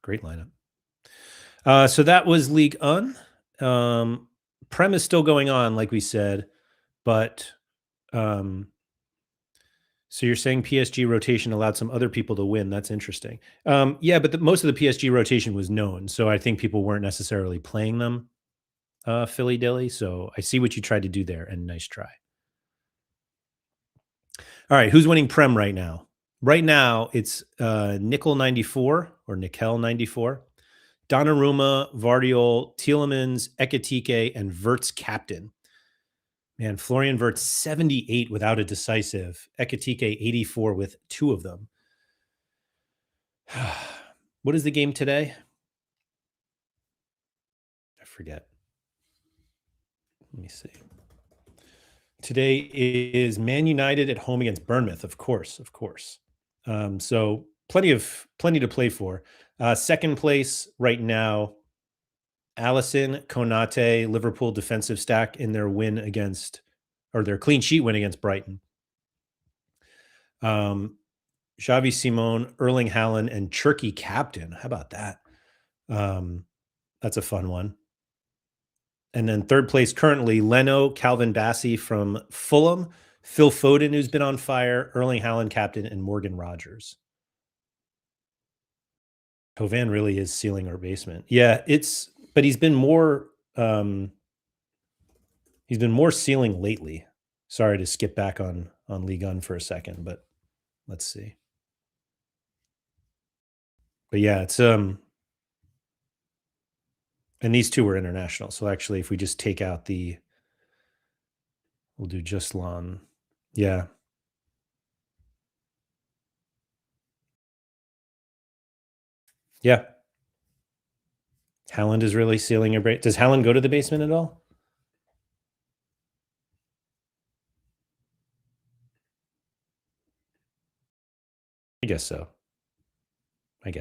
A: great lineup. So that was League 1. Prem is still going on, like we said, but so you're saying PSG rotation allowed some other people to win. That's interesting. Yeah, but most of the PSG rotation was known, so I think people weren't necessarily playing them Philly dilly. So I see what you tried to do there, and nice try. All right, who's winning Prem right now? Right now, it's Nickel 94 or Nickel 94. Donnarumma, Vardiol, Tielemans, Ekitike, and Verts captain. Man, Florian Verts 78 without a decisive. Ekitike 84 with two of them. What is the game today? I forget. Let me see. Today is Man United at home against Bournemouth, of course, of course. So plenty to play for. Second place right now, Allison, Konate, Liverpool defensive stack in their win against, or their clean sheet win against Brighton. Xavi Simone, Erling Haaland, and Cherky captain. How about that? That's a fun one. And then third place currently, Leno, Calvin Bassey from Fulham, Phil Foden, who's been on fire, Erling Haaland captain, and Morgan Rogers. Hovan really is sealing our basement. Yeah, but he's been more sealing lately. Sorry to skip back on Ligue 1 for a second, but let's see. But yeah, it's and these two were international. So actually, if we just take out we'll do just Lon. Yeah. Yeah. Haaland is really sealing your brain. Does Haaland go to the basement at all? I guess so. But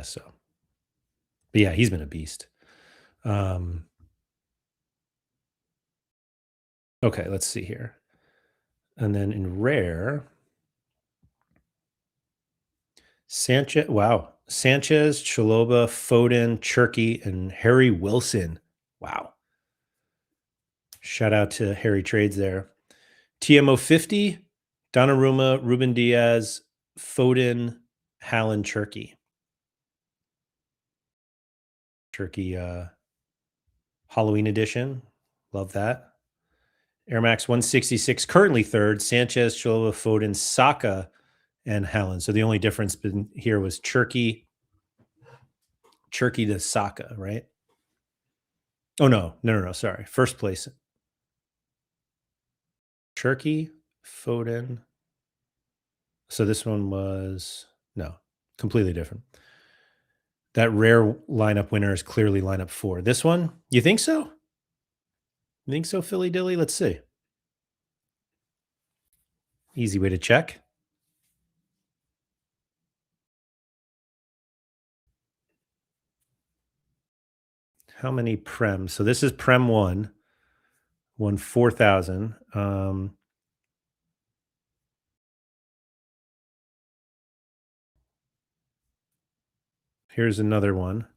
A: yeah, he's been a beast. Okay, let's see here. And then in rare, Sanchez, Chaloba, Foden, Cherky, and Harry Wilson. Wow. Shout out to Harry Trades there. TMO 50, Donnarumma, Ruben Diaz, Foden, Haaland, Cherky. Cherky Halloween edition. Love that. Air Max 166, currently third. Sanchez, Chaloba, Foden, Saka, and Haaland. So the only difference here was Cherky to Saka, right? Oh, no. Sorry. First place. Cherky, Foden. So this one was, no, completely different. That rare lineup winner is clearly lineup 4. This one, you think so? You think so, Philly Dilly? Let's see. Easy way to check. How many Prem? So this is Prem 1. Won 4,000. Here's another one.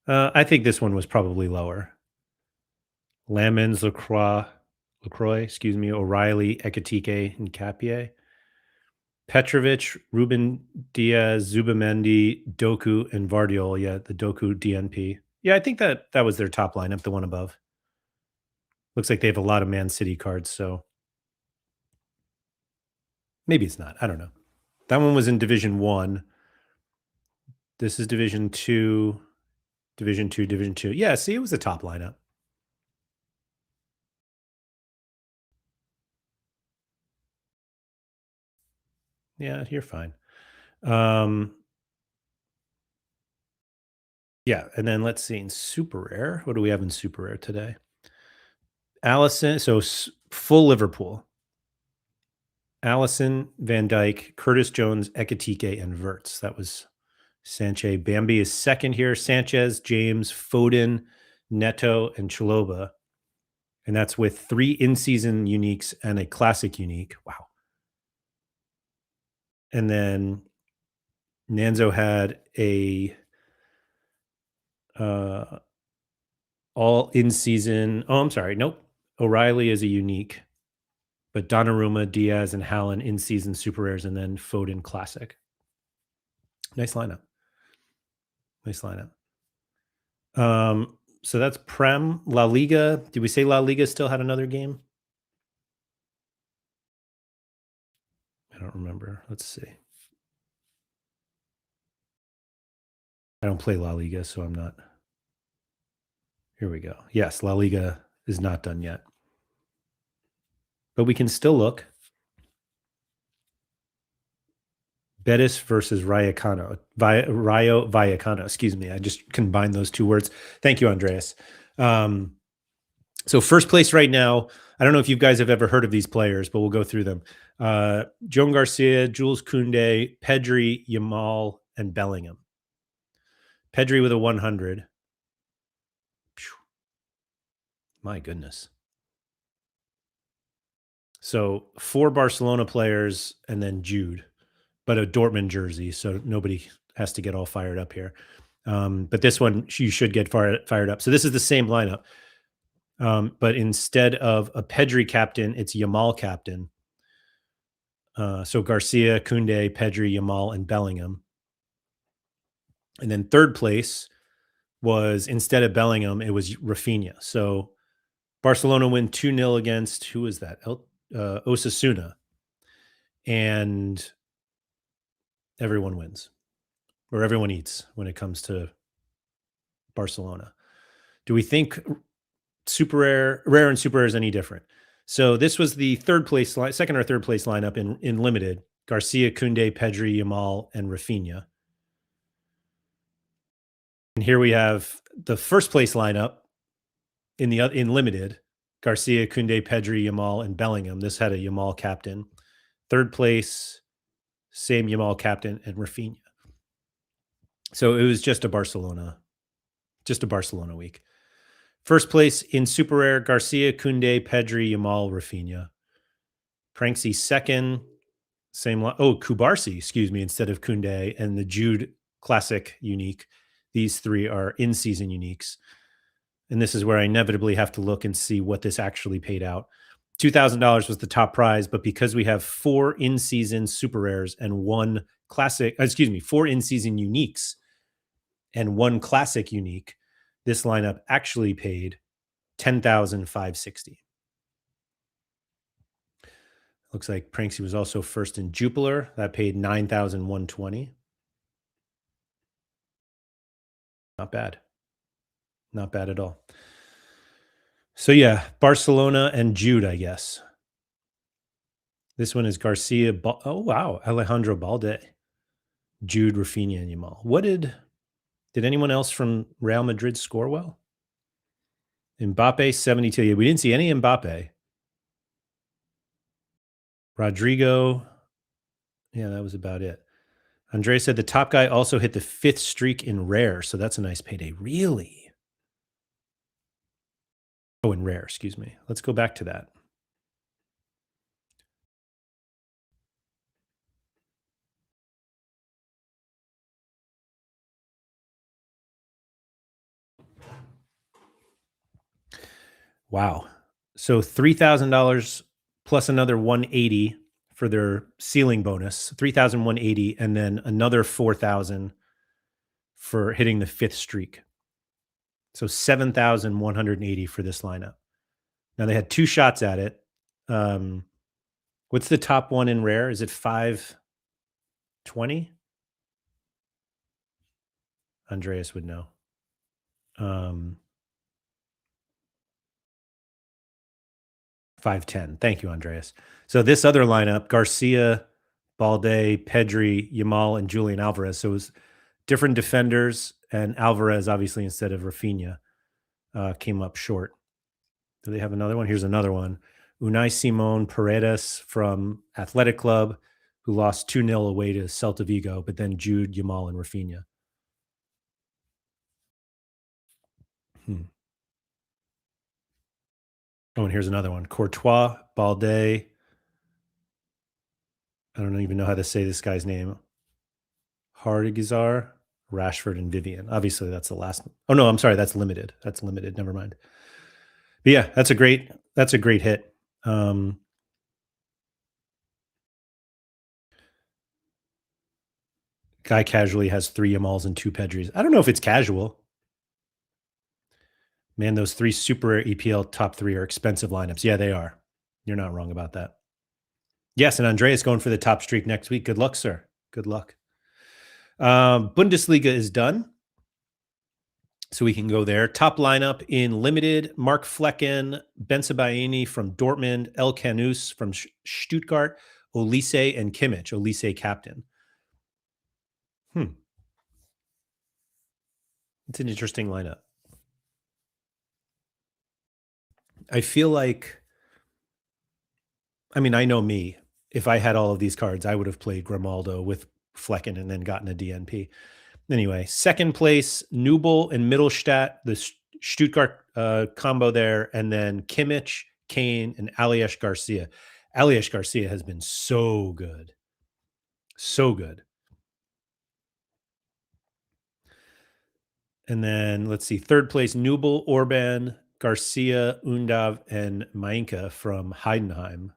A: I think this one was probably lower. Lamens, LaCroix, O'Reilly, Ekitike, and Capier. Petrovic, Ruben Diaz, Zubamendi, Doku, and Vardiol. Yeah, the Doku DNP. Yeah, I think that was their top lineup, the one above. Looks like they have a lot of Man City cards, so maybe it's not. I don't know. That one was in Division 1. This is Division 2. Division 2, Division 2. Yeah, see, it was the top lineup. Yeah, you're fine. Yeah, and then let's see in super rare. What do we have in super rare today? Allison, so full Liverpool. Allison, Van Dyke, Curtis Jones, Ekitike, and Verts. That was Sanchez. Bambi is second here. Sanchez, James, Foden, Neto, and Chaloba. And that's with 3 in-season uniques and a classic unique. Wow. And then Nanzo had a all in-season. Oh, I'm sorry. Nope. O'Reilly is a unique. But Donnarumma, Diaz, and Haaland in-season super rares, and then Foden classic. Nice lineup. So that's Prem. La Liga. Did we say La Liga still had another game? I don't remember. Let's see. I don't play La Liga, so I'm not Here we go. Yes, La Liga is not done yet. But we can still look. Betis versus Rayo Vallecano. Excuse me. I just combined those two words. Thank you, Andreas. So first place right now. I don't know if you guys have ever heard of these players, but we'll go through them. Joan Garcia, Jules Koundé, Pedri, Yamal, and Bellingham. Pedri with a 100. Phew. My goodness. So 4 Barcelona players and then Jude, but a Dortmund jersey, so nobody has to get all fired up here. But this one, you should get fired up. So this is the same lineup, but instead of a Pedri captain, it's Yamal captain. So Garcia, Koundé, Pedri, Yamal, and Bellingham. And then third place was, instead of Bellingham, it was Rafinha. So Barcelona win 2-0 against, who is that? Osasuna. And everyone wins, or everyone eats when it comes to Barcelona. Do we think rare and super rare is any different? So this was the second or third place lineup in limited: Garcia, Koundé, Pedri, Yamal, and Rafinha. And here we have the first place lineup in limited: Garcia, Koundé, Pedri, Yamal, and Bellingham. This had a Yamal captain. Third place, same Yamal captain and Rafinha. So it was just a Barcelona week. First place in super rare: Garcia, Koundé, Pedri, Yamal, Rafinha. Pranksy second, Kubarsi, excuse me, instead of Koundé, and the Jude Classic unique. These 3 are in-season uniques. And this is where I inevitably have to look and see what this actually paid out. $2,000 was the top prize, but because we have 4 in-season super rares and 1 classic, 4 in-season uniques and 1 classic unique, this lineup actually paid $10,560. Looks like Pranksy was also first in Jupiler. That paid $9,120. Not bad. Not bad at all. So yeah, Barcelona and Jude, I guess. This one is Garcia. Oh wow, Alejandro Balde, Jude, Rafinha, and Yamal. What did anyone else from Real Madrid score well? Mbappe 72. Yeah, we didn't see any Mbappe. Rodrigo. Yeah, that was about it. Andre said the top guy also hit the 5th streak in rare, so that's a nice payday. Really? Oh, in rare, excuse me. Let's go back to that. Wow. So $3,000 plus another 180 for their ceiling bonus, 3,180, and then another 4,000 for hitting the 5th streak. So 7,180 for this lineup. Now they had 2 shots at it. What's the top one in rare? Is it 520? Andreas would know. 510. Thank you, Andreas. So this other lineup: Garcia, Balde, Pedri, Yamal, and Julian Alvarez. So it was different defenders, and Alvarez, obviously, instead of Rafinha, came up short. Do they have another one? Here's another one. Unai Simon Paredes from Athletic Club, who lost 2-0 away to Celta Vigo, but then Jude, Yamal, and Rafinha. Oh, and here's another one. Courtois, Balde. I don't even know how to say this guy's name. Hardigizar, Rashford, and Vivian. Obviously, that's the last. Oh no, I'm sorry. That's limited. That's limited. Never mind. But yeah, that's a great hit. Guy casually has 3 Yamals and 2 Pedris. I don't know if it's casual. Man, those 3 super rare EPL top 3 are expensive lineups. Yeah, they are. You're not wrong about that. Yes, and Andreas going for the top streak next week. Good luck, sir. Good luck. Bundesliga is done. So we can go there. Top lineup in limited: Mark Flecken, Bensebaini from Dortmund, El Canus from Stuttgart, Olise and Kimmich. Olise captain. Hmm. It's an interesting lineup. I feel like, I mean, I know me. If I had all of these cards, I would have played Grimaldo with Flecken and then gotten a DNP. Anyway, second place, Nubel and Mittelstadt, the Stuttgart combo there, and then Kimmich, Kane, and Aliash Garcia. Aliash Garcia has been so good. So good. And then let's see, third place, Nubel, Orban, Garcia, Undav, and Mainka from Heidenheim.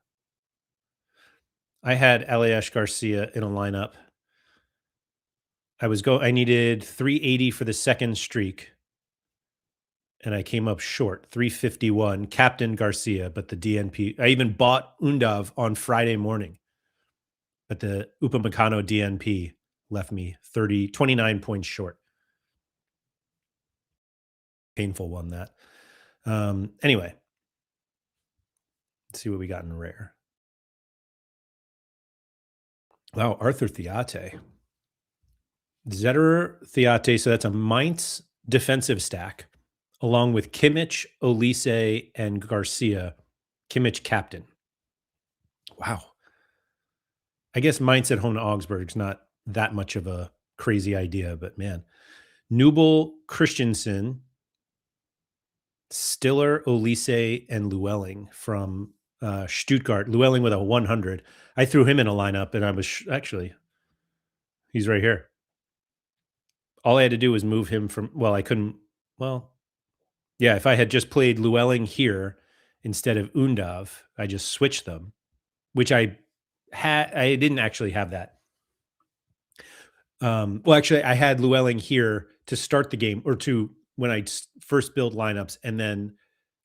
A: I had Aliash Garcia in a lineup. I needed 380 for the second streak, and I came up short, 351. Captain Garcia, but the DNP. I even bought Undav on Friday morning, but the Upamecano DNP left me 29 points short. Painful one that. Anyway, let's see what we got in rare. Wow, Arthur Theate. Zetterer Theate, so that's a Mainz defensive stack, along with Kimmich, Olise, and Garcia. Kimmich captain. Wow. I guess Mainz at home to Augsburg's not that much of a crazy idea, but man. Nubel, Christensen, Stiller, Olise, and Llewellyn from Stuttgart. Llewellyn with a 100. I threw him in a lineup, and I was actually, he's right here. All I had to do was move him from, well, I couldn't, well, yeah, if I had just played Llewellyn here instead of Undav, I just switched them, which I didn't actually have that. Well, actually, I had Llewellyn here to start the game, or to when I first built lineups, and then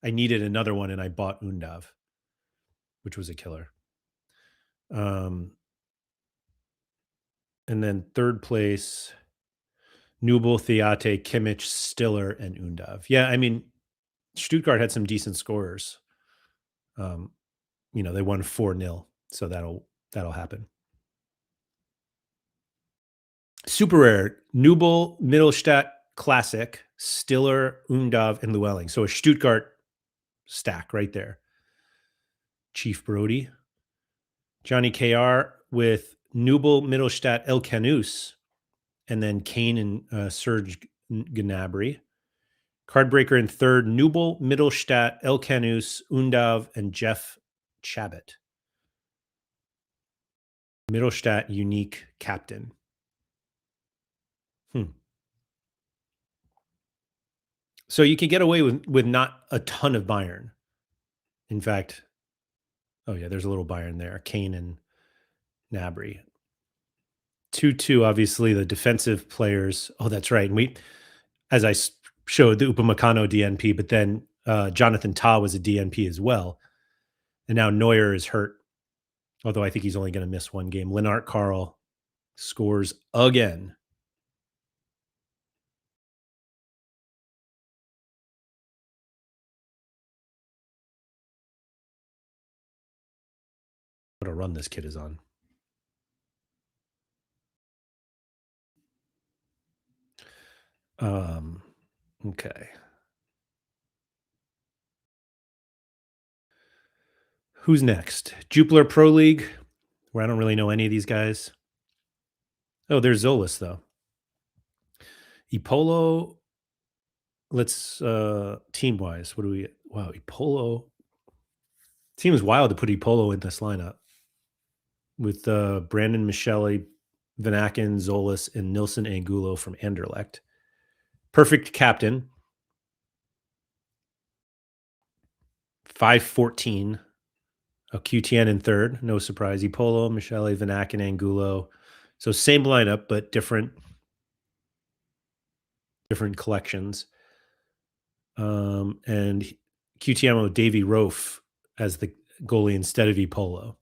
A: I needed another one, and I bought Undav, which was a killer. And then third place, Nubel, Theate, Kimmich, Stiller, and Undav. Yeah, I mean, Stuttgart had some decent scorers. They won 4-0, so that'll happen. Super rare, Nubel, Mittelstadt Classic, Stiller, Undav, and Llewellyn. So a Stuttgart stack right there. Chief Brody. Johnny KR with Nubel, Mittelstadt, El Canus, and then Kane and Serge Gnabry. Cardbreaker in third, Nubel, Mittelstadt, El Canus, Undav, and Jeff Chabot. Mittelstadt unique captain. So you can get away with not a ton of Bayern. In fact, oh yeah, there's a little Bayern there. Kane and Gnabry. 2-2, obviously, the defensive players. Oh, that's right. And as I showed, the Upamecano DNP, but then Jonathan Tah was a DNP as well. And now Neuer is hurt, although I think he's only going to miss one game. Lennart Karl scores again. What a run this kid is on. Okay. Who's next? Jupiler Pro League, where I don't really know any of these guys. Oh, there's Zolas, though. Epolo, let's team-wise, what do we, wow, Epolo. Seems wild to put Epolo in this lineup with Brandon Michele, Van Aken, Zolas, and Nilson Angulo from Anderlecht. Perfect captain. 514. A QTN in third. No surprise. Epolo, Michele, Van Aken, Angulo. So same lineup, but different collections. And QTMO Davy Rofe as the goalie instead of Epolo.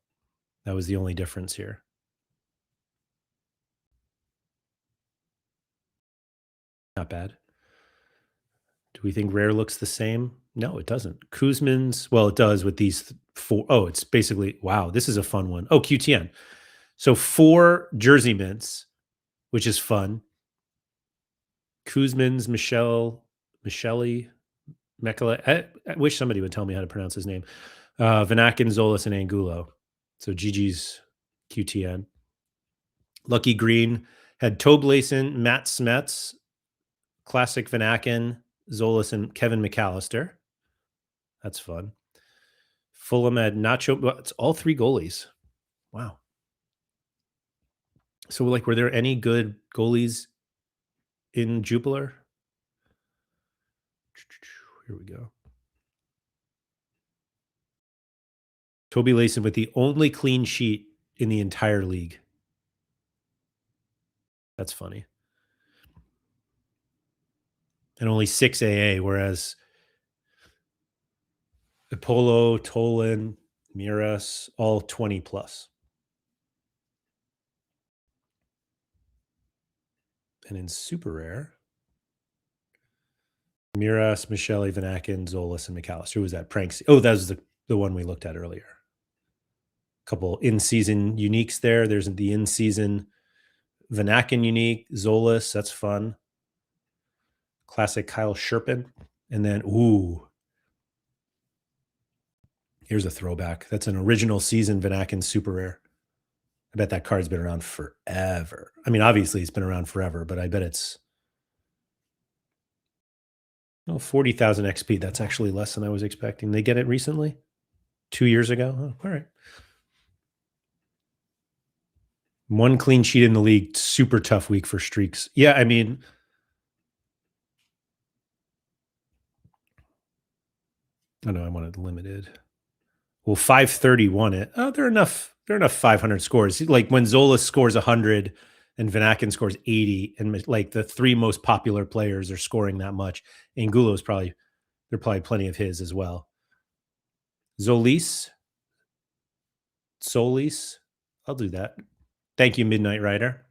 A: That was the only difference here. Not bad. Do we think rare looks the same? No, it doesn't. Kuzman's, well, it does with these four. Oh, it's basically, wow, this is a fun one. Oh, QTN. So four jersey mints, which is fun. Kuzman's, Michele, Mekele. I wish somebody would tell me how to pronounce his name. Vanaken, Zolas, and Angulo. So GG's QTN. Lucky Green had Toblason, Matt Smets, Classic Vanaken, Zolas, and Kevin McAllister. That's fun. Fulham had Nacho. Well, it's all three goalies. Wow. So, like, were there any good goalies in Jupiler? Here we go. Toby Layson with the only clean sheet in the entire league. That's funny. And only 6 AA, whereas Apollo, Tolan, Miras, all 20 plus. And in super rare, Miras, Michele, Vanaken, Zolas, and McAllister. Who was that? Pranks. Oh, that was the one we looked at earlier. A couple in-season uniques there. There's the in-season Vanaken unique, Zolas. That's fun. Classic Kyle Sherpin. And then, ooh, here's a throwback. That's an original season Vanaken super rare. I bet that card's been around forever. I mean, obviously it's been around forever, but I bet it's 40,000 XP. That's actually less than I was expecting. They get it recently? 2 years ago? Oh, all right. One clean sheet in the league. Super tough week for streaks. Yeah, I mean, I know I wanted limited. Well, 530 won it. Oh, they're enough. They're enough 500 scores. Like when Zola scores 100 and Vanaken scores 80, and like the three most popular players are scoring that much. Angulo's probably, there are probably plenty of his as well. Solis. I'll do that. Thank you, Midnight Rider.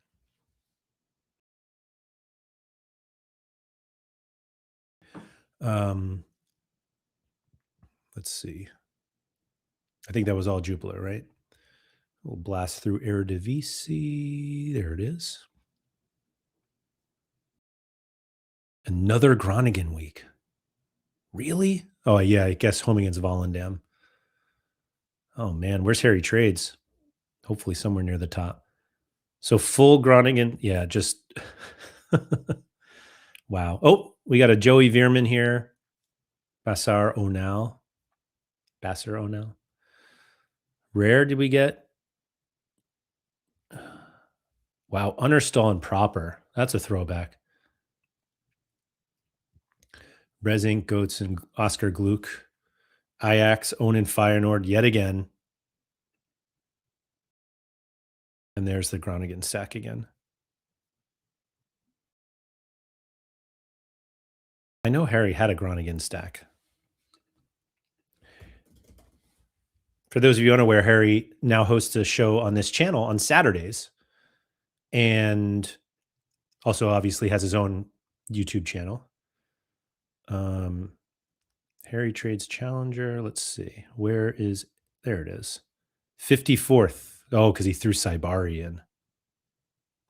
A: Let's see. I think that was all Jupiler, right? We'll blast through Eredivisie. There it is. Another Groningen week. Really? Oh, yeah, I guess home against Volendam. Oh, man. Where's Harry Trades? Hopefully somewhere near the top. So full Groningen. Yeah, just. Wow. Oh, we got a Joey Veerman here. Bassar Onal. Rare did we get? Wow. Understall and Proper. That's a throwback. Rezink, Goats, and Oscar Gluck. Ajax, Onan Feyenoord yet again. And there's the Groningen stack again. I know Harry had a Groningen stack. For those of you unaware, Harry now hosts a show on this channel on Saturdays, and also obviously has his own YouTube channel. Harry Trades Challenger. Let's see. Where is, there it is. 54th. Oh, because he threw Saibari in.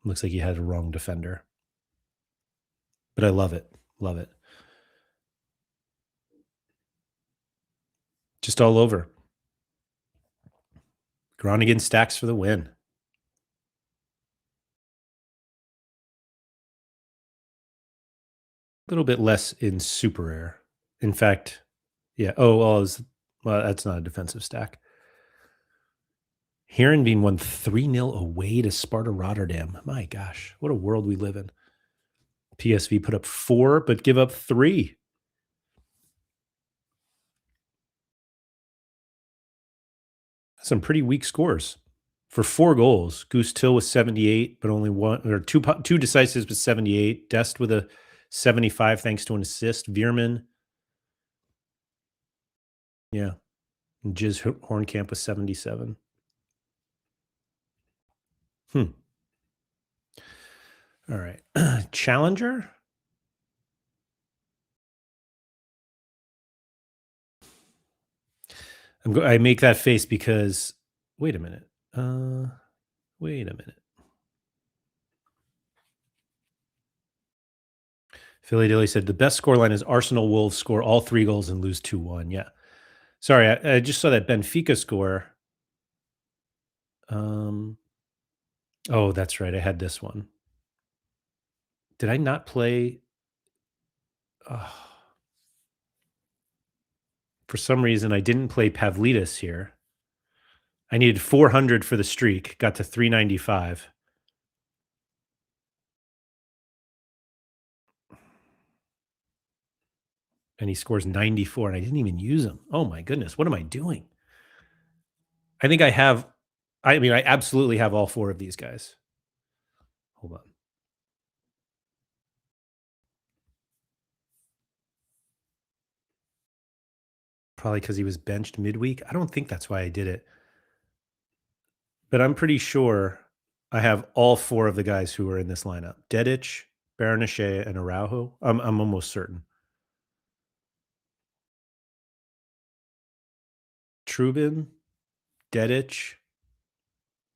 A: Looks like he had a wrong defender. But I love it. Love it. Just all over. Groningen stacks for the win. A little bit less in super rare. In fact, yeah. Oh, well, that's not a defensive stack. Heerenveen won 3-0 away to Sparta Rotterdam. My gosh, what a world we live in. PSV put up 4, but give up 3. Some pretty weak scores. For 4 goals, Goose Till was 78, but only one, or two decisives with 78. Dest with a 75 thanks to an assist. Veerman, yeah. And Jiz Hornkamp with 77. All right. Challenger? I make that face because wait a minute. Uh, Wait a minute. Philly Dilly said the best scoreline is Arsenal Wolves score all 3 goals and lose 2-1. Yeah. Sorry, I just saw that Benfica score. Um, oh, that's right. I had this one. Did I not play? Oh, for some reason, I didn't play Pavlidis here. I needed 400 for the streak, got to 395. And he scores 94, and I didn't even use him. Oh my goodness, what am I doing? I think I have I mean, I absolutely have all 4 of these guys. Hold on. Probably because he was benched midweek. I don't think that's why I did it, but I'm pretty sure I have all 4 of the guys who are in this lineup. Dedic, Baranachea, and Araujo. I'm almost certain. Trubin, Dedic,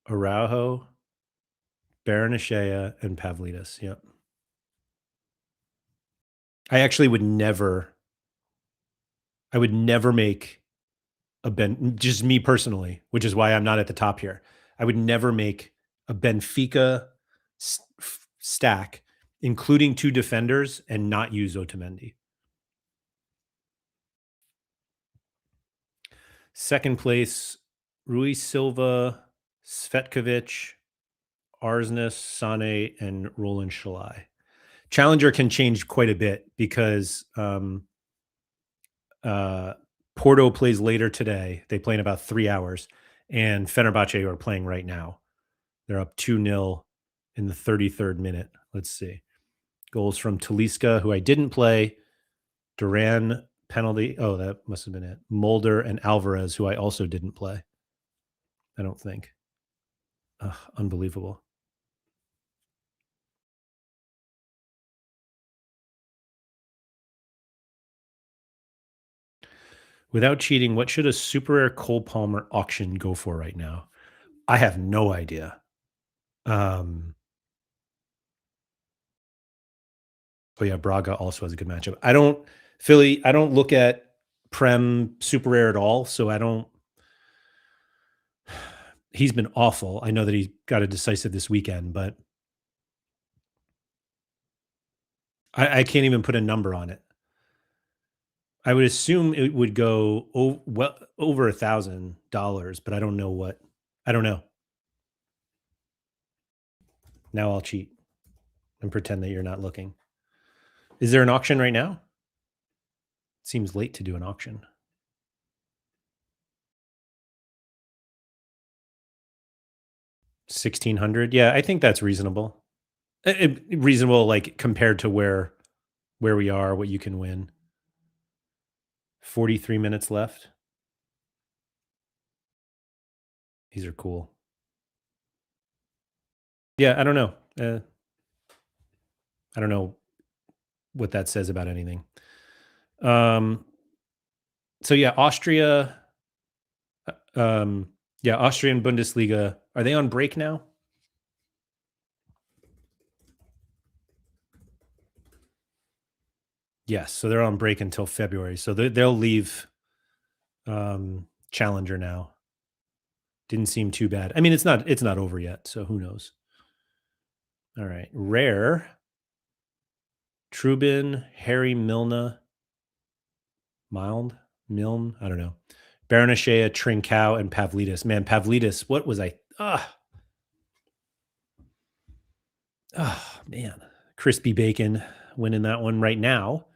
A: Araujo, Baranachea, and Pavlidis. Yep. I would never make a just me personally, which is why I'm not at the top here. I would never make a Benfica stack, including 2 defenders, and not use Otamendi. Second place, Rui Silva, Svetkovic, Arsnes, Sane, and Roland Shalai. Challenger can change quite a bit because uh, Porto plays later today. They play in about 3 hours, and Fenerbahce are playing right now. They're up 2-0 in the 33rd minute. Let's see. Goals from Talisca, who I didn't play. Duran penalty. Oh, that must have been it. Mulder and Alvarez, who I also didn't play. I don't think. Ugh, unbelievable. Without cheating, what should a super rare Cole Palmer auction go for right now? I have no idea. Um, oh yeah, Braga also has a good matchup. I don't look at Prem super rare at all, so I don't. He's been awful. I know that he got a decisive this weekend, but I can't even put a number on it. I would assume it would go well over $1,000, but I don't know what. I don't know. Now I'll cheat and pretend that you're not looking. Is there an auction right now? Seems late to do an auction. 1,600. Yeah, I think that's reasonable. Reasonable, like compared to where we are, what you can win. 43 minutes left. These are cool. Yeah, I don't know. I don't know what that says about anything. Um. So yeah, Austria. Yeah, Austrian Bundesliga. Are they on break now? Yes, so they're on break until February. So they'll leave Challenger now. Didn't seem too bad. I mean, it's not over yet, so who knows? All right, rare. Trubin, Harry Milne, Mild, Milne. I don't know. Baranachea, Trincao, and Pavlidis. Man, Pavlidis. What was I? Man, crispy bacon winning that one right now.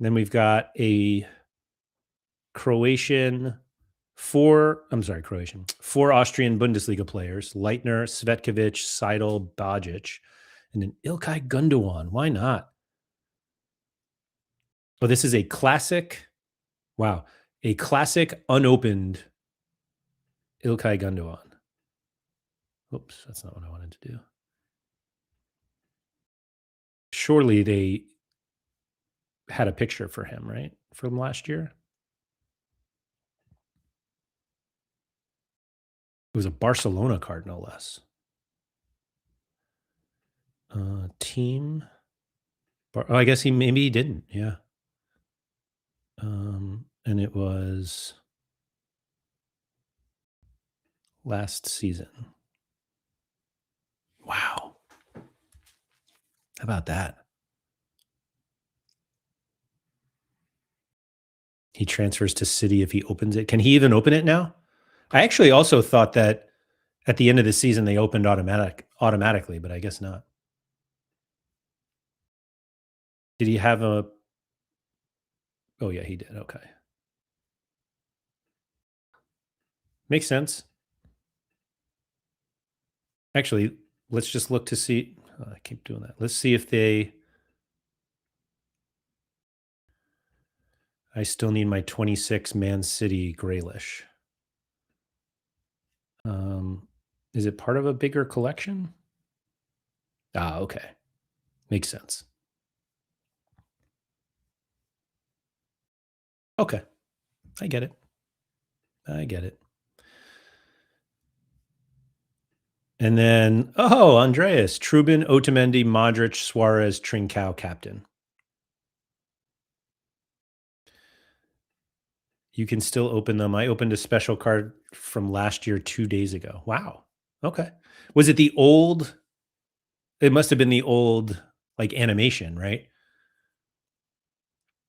A: Then we've got a Croatian, four Austrian Bundesliga players: Leitner, Svetkovic, Seidel, Bajic, and then Ilkay Gundogan. Why not? Oh, this is a classic. Wow, a classic unopened Ilkay Gundogan. Oops, that's not what I wanted to do. Surely they had a picture for him, right? From last year. It was a Barcelona card, no less. Team. Oh, I guess maybe he didn't. Yeah. And it was last season. Wow. How about that? He transfers to City if he opens it. Can he even open it now? I actually also thought that at the end of the season they opened automatically, but I guess not. Did he have a Oh yeah, he did. Okay. Makes sense. Actually, let's just look to see. I keep doing that. Let's see if I still need my 26 Man City Graylish. Is it part of a bigger collection? Ah, okay. Makes sense. Okay. I get it. I get it. And then, oh, Andreas, Trubin, Otamendi, Modric, Suarez, Trincao, captain. You can still open them. I opened a special card from last year 2 days ago. Wow. Okay. Was it the old? It must have been the old like animation, right?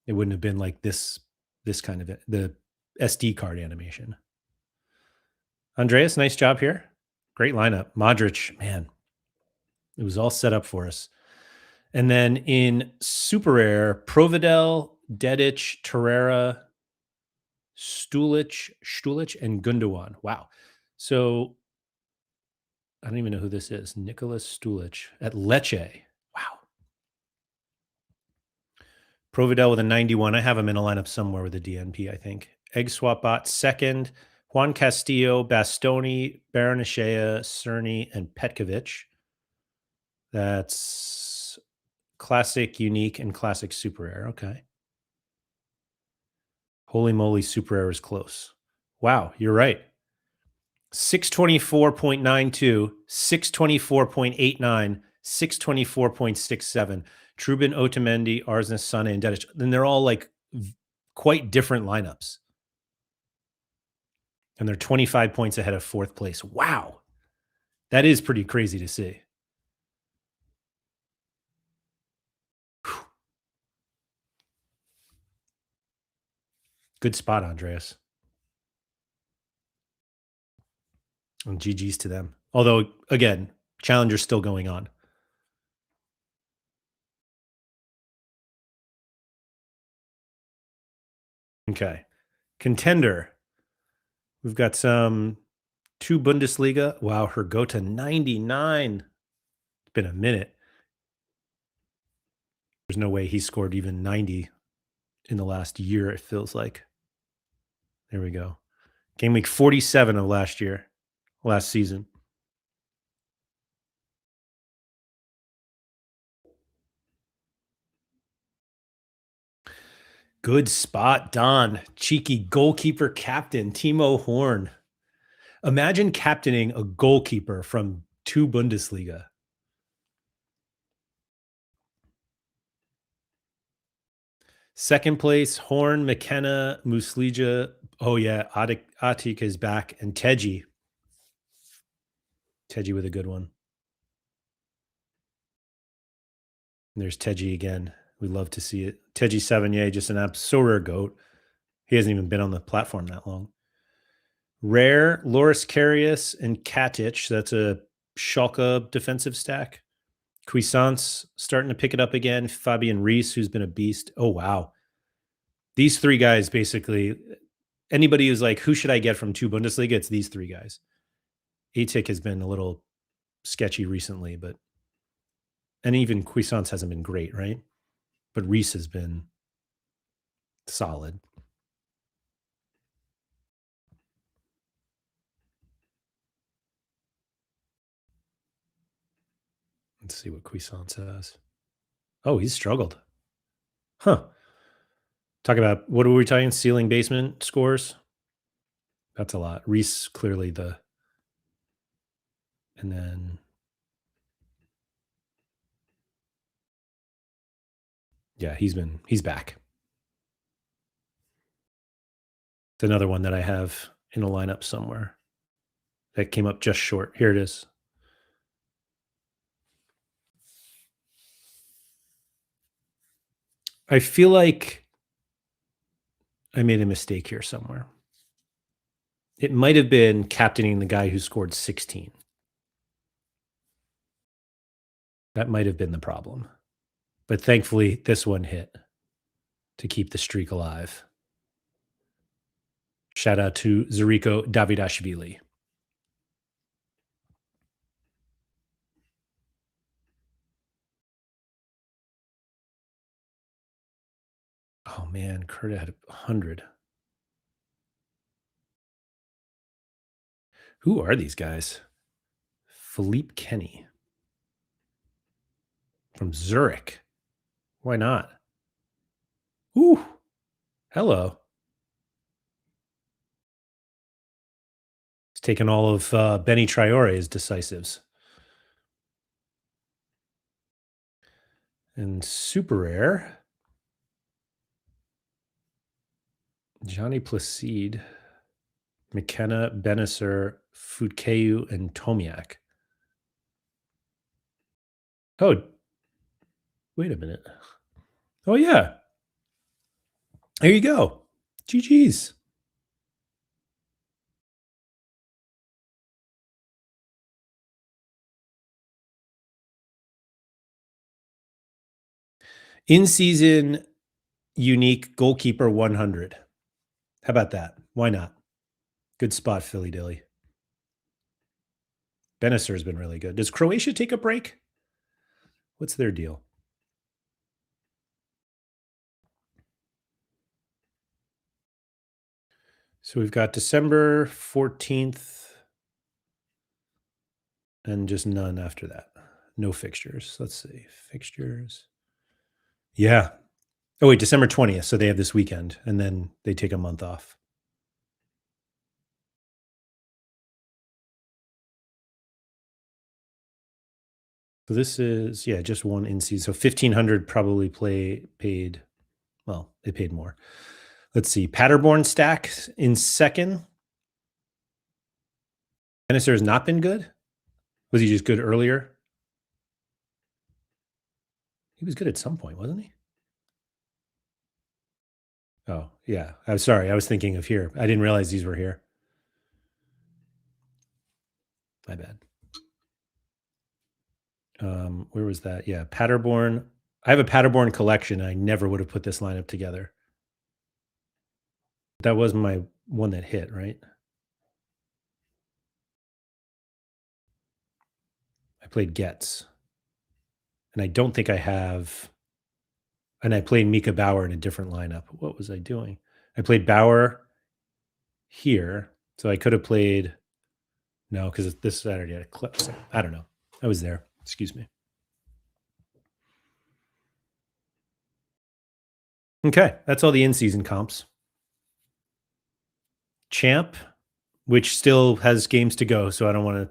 A: It wouldn't have been like this kind of the SD card animation. Andreas, nice job here. Great lineup. Modric, man, it was all set up for us. And then in Super Rare, Providel, Dedic, Torreira, Stulic, and Gundogan. Wow. So I don't even know who this is. Nicholas Stulic at Lecce. Wow. Providel with a 91. I have him in a lineup somewhere with a DNP, I think. Egg Swap Bot second. Juan Castillo, Bastoni, Baranachea, Cerny, and Petkovic. That's classic, unique, and classic super rare. Okay. Holy moly, super rare is close. Wow, you're right. 624.92, 624.89, 624.67. Trubin, Otamendi, Arsnes, Sana, and Dedic. Then they're all like quite different lineups. And they're 25 points ahead of fourth place. Wow. That is pretty crazy to see. Whew. Good spot, Andreas. And GG's to them. Although, again, Challenger's still going on. Okay. Contender. We've got some two Bundesliga. Wow, her go to 99. It's been a minute. There's no way he scored even 90 in the last year, it feels like. There we go. Game week 47 of last season. Good spot, Don. Cheeky goalkeeper captain, Timo Horn. Imagine captaining a goalkeeper from two Bundesliga. Second place, Horn, McKenna, Muslija. Oh, yeah. Atik is back. And Teji. Teji with a good one. And there's Teji again. We love to see it. Teji Savigny, just an absolute goat. He hasn't even been on the platform that long. Rare, Loris Karius and Katic. That's a Schalke defensive stack. Cuisance starting to pick it up again. Fabian Reese, who's been a beast. Oh, wow. These three guys basically, anybody who's like, who should I get from two Bundesliga? It's these three guys. Atik has been a little sketchy recently, and even Cuisance hasn't been great, right? But Reese has been solid. Let's see what Cuisance has. Oh, he's struggled. Huh. Talk about, what were we talking? Ceiling basement scores? That's a lot. Reese clearly the And then, yeah, he's back. It's another one that I have in a lineup somewhere that came up just short. Here it is. I feel like I made a mistake here somewhere. It might have been captaining the guy who scored 16. That might have been the problem. But thankfully, this one hit to keep the streak alive. Shout out to Zuriko Davidashvili. Oh man, Kurt had 100. Who are these guys? Philippe Kenny from Zurich. Why not? Ooh, hello. He's taken all of Benny Traore's decisives. And super rare, Johnny Placide, McKenna, Benisser, Futkeu, and Tomiak. Oh, wait a minute. Oh, yeah. There you go. GG's. In season unique goalkeeper 100. How about that? Why not? Good spot, Philly Dilly. Benisser has been really good. Does Croatia take a break? What's their deal? So we've got December 14th and just none after that. No fixtures. Let's see. Fixtures. Yeah. Oh, wait, December 20th. So they have this weekend and then they take a month off. So this is, yeah, just one in season. So 1,500 probably paid. Well, they paid more. Let's see. Paderborn stack in second. Benisser has not been good. Was he just good earlier? He was good at some point, wasn't he? Oh, yeah. I'm sorry. I was thinking of here. I didn't realize these were here. My bad. Where was that? Yeah, Paderborn. I have a Paderborn collection. I never would have put this lineup together. That was my one that hit, right? I played Getz. And I don't think I have. And I played Mika Bauer in a different lineup. What was I doing? I played Bauer here. So I could have played. No, because this Saturday I had a clip. So I don't know. I was there. Excuse me. Okay. That's all the in season comps. Champ, which still has games to go. So I don't want to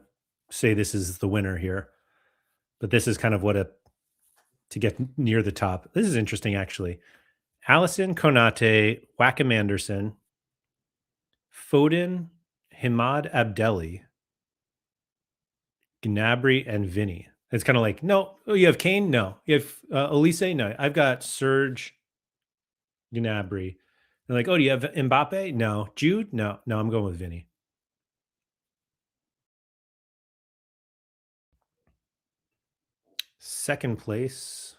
A: say this is the winner here, but this is kind of what to get near the top. This is interesting, actually. Allison, Konate, Wackham Anderson, Foden, Himad Abdelli, Gnabry, and Vinny. It's kind of like, no, oh, you have Kane? No. You have Elise? No. I've got Serge, Gnabry. They're like, oh, do you have Mbappe? No. Jude? No. No, I'm going with Vinny. Second place.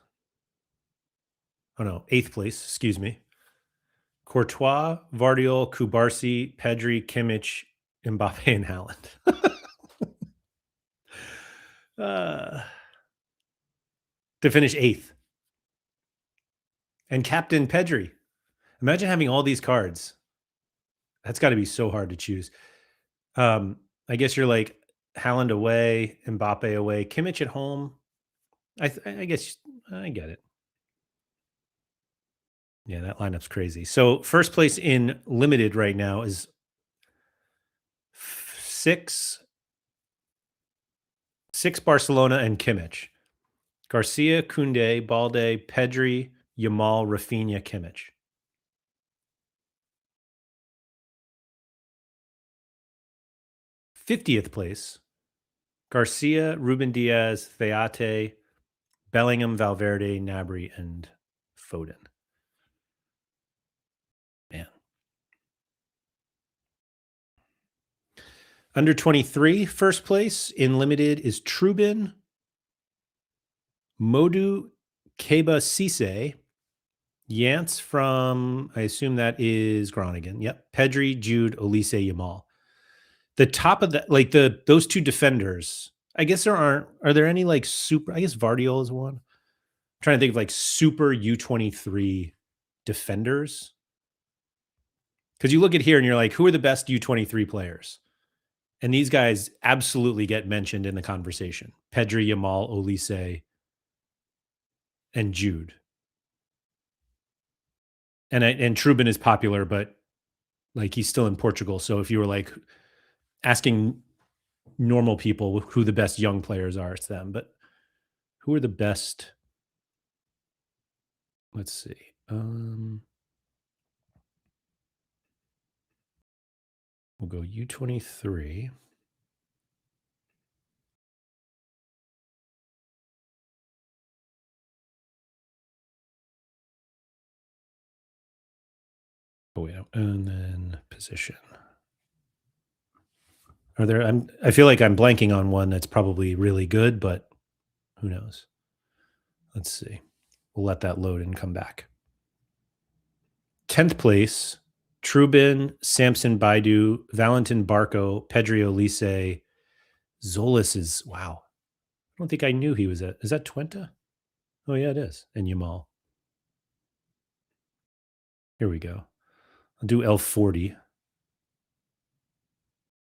A: Oh, no. Eighth place. Excuse me. Courtois, Vardiol, Kubarsi, Pedri, Kimmich, Mbappe, and Haaland. To finish eighth. And Captain Pedri. Imagine having all these cards. That's got to be so hard to choose. I guess you're like Haaland away, Mbappe away, Kimmich at home. I guess I get it. Yeah, that lineup's crazy. So first place in limited right now is 6, 6 Barcelona and Kimmich. Garcia, Koundé, Balde, Pedri, Yamal, Rafinha, Kimmich. 50th place, Garcia, Ruben Diaz, Theate, Bellingham, Valverde, Gnabry, and Foden. Man. Under 23, first place in limited is Trubin, Modu Keba Cisse, Yance from, I assume that is Groningen. Yep. Pedri, Jude, Olise, Yamal. The top of that, like those two defenders, I guess are there any like super, I guess Vardiol is one. I'm trying to think of like super U23 defenders. Because you look at here and you're like, who are the best U23 players? And these guys absolutely get mentioned in the conversation. Pedri, Yamal, Olise, and Jude. And Trubin is popular, but like he's still in Portugal. So if you were like asking normal people who the best young players are, it's them. But who are the best? Let's see. We'll go U23. Oh wait, and then position. Are there? I feel like I'm blanking on one that's probably really good, but who knows? Let's see. We'll let that load and come back. 10th place, Trubin, Samson Baidu, Valentin Barco, Pedri Olise. Zolis is, wow. I don't think I knew he was at, is that Twente? Oh yeah, it is. And Yamal. Here we go. I'll do L40.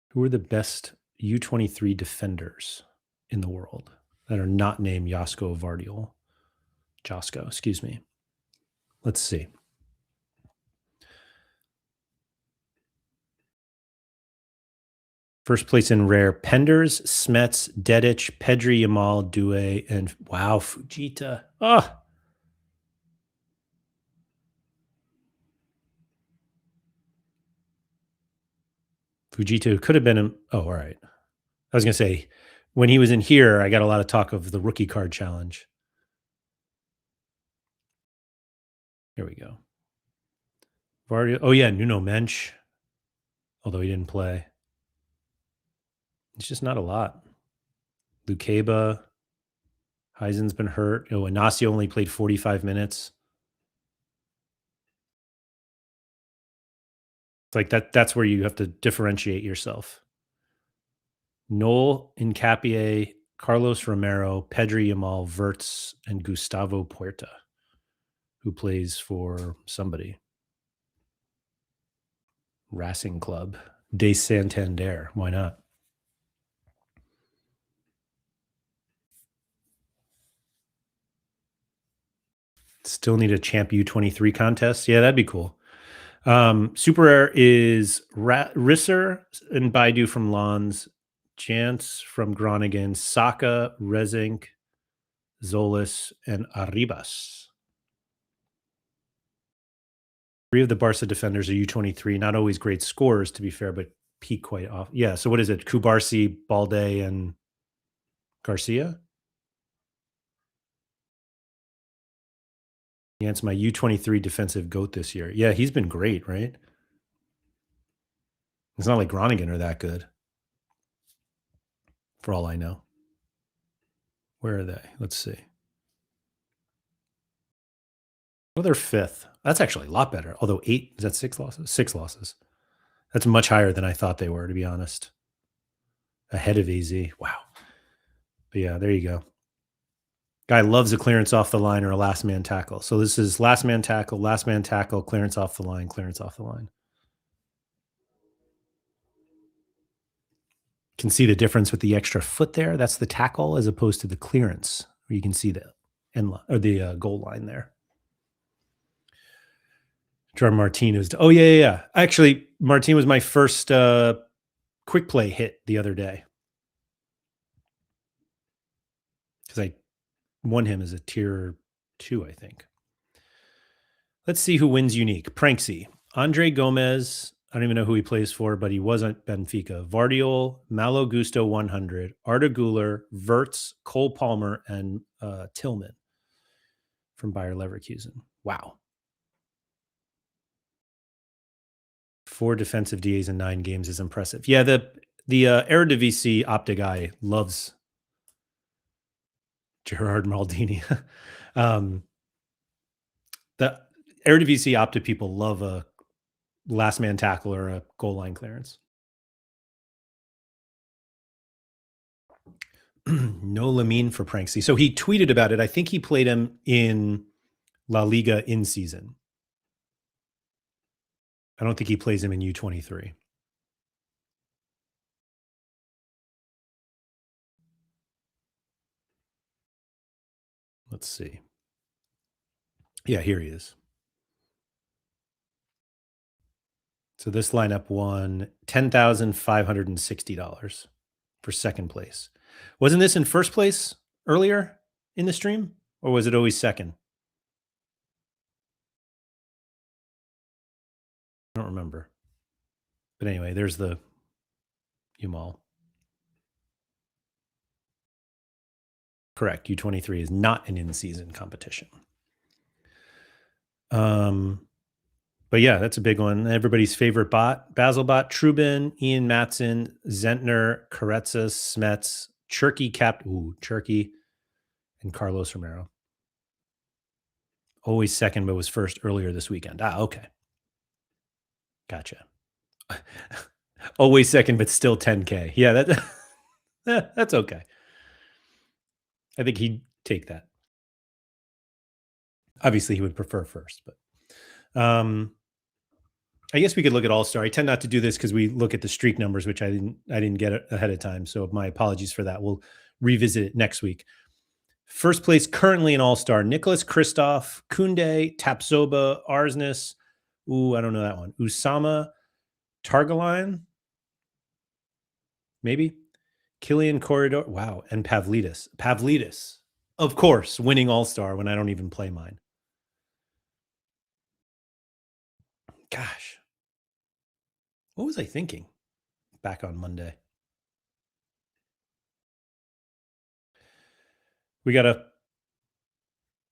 A: Who are the best U23 defenders in the world that are not named Josko Vardiol? Josko, excuse me. Let's see. First place in rare, Penders, Smets, Dedic, Pedri, Yamal, Due, and wow, Fujita. Oh. Fujita could have been oh, all right. I was going to say, when he was in here, I got a lot of talk of the rookie card challenge. Here we go. Vardy. Oh, yeah, Nuno Mensch, although he didn't play. It's just not a lot. Lukeba. Heisen's been hurt. Oh, Inacio only played 45 minutes. It's like that's where you have to differentiate yourself. Noel Incapié, Carlos Romero, Pedri Yamal, Verts, and Gustavo Puerta, who plays for somebody. Racing Club. De Santander. Why not? Still need a Champ U23 contest. Yeah, that'd be cool. Super Rare is Risser and Baidu from Lons, Jance from Groningen, Saka, Rezink, Zolis, and Arribas. 3 of the Barca defenders are U23. Not always great scores, to be fair, but peak quite off. Yeah. So what is it? Kubarsi, Balde, and Garcia? Yeah, it's my U23 defensive GOAT this year. Yeah, he's been great, right? It's not like Groningen are that good, for all I know. Where are they? Let's see. Well, they're 5th. That's actually a lot better. Although 8, is that 6 losses? 6 losses. That's much higher than I thought they were, to be honest. Ahead of AZ. Wow. But yeah, there you go. Guy loves a clearance off the line or a last man tackle. So this is last man tackle, clearance off the line, clearance off the line. Can see the difference with the extra foot there. That's the tackle as opposed to the clearance, where you can see the end line, or the goal line there. Jordan Martinez. Oh yeah. Actually, Martin was my first quick play hit the other day. because I won him as a tier 2, I think. Let's see who wins unique. Pranksy. Andre Gomez. I don't even know who he plays for, but he was at Benfica. Vardiol, Malo Gusto 100, Arda Guler, Verts, Cole Palmer, and Tillman from Bayer Leverkusen. Wow. 4 defensive DAs in 9 games is impressive. Yeah, the Eredivisie Opta guy loves Gerard Maldini. um, the Eredivisie Opta people love a last man tackle or a goal line clearance. No Lamine for Pranksy. So he tweeted about it. I think he played him in La Liga in season. I don't think he plays him in U23. Let's see. Yeah, here he is. So this lineup won $10,560 for second place. Wasn't this in first place earlier in the stream, or was it always second? I don't remember. But anyway, there's the Umal. Correct. U23 is not an in-season competition. But yeah, that's a big one. Everybody's favorite bot: Basilbot, Trubin, Ian Matson, Zentner, Karetza, Smets, Cherky, and Carlos Romero. Always second, but was first earlier this weekend. Okay. Gotcha. Always second, but still 10K. Yeah, that's okay. I think he'd take that. Obviously, he would prefer first, but I guess we could look at All-Star. I tend not to do this because we look at the streak numbers, which I didn't get ahead of time. So my apologies for that. We'll revisit it next week. First place currently in All-Star: Nicholas Kristoff, Kunde, Tapsoba, Arsness. Ooh, I don't know that one. Usama Targaline, maybe. Killian Corridor. Wow. And Pavlidis. Pavlidis, of course, winning All-Star when I don't even play mine. Gosh. What was I thinking back on Monday? We got a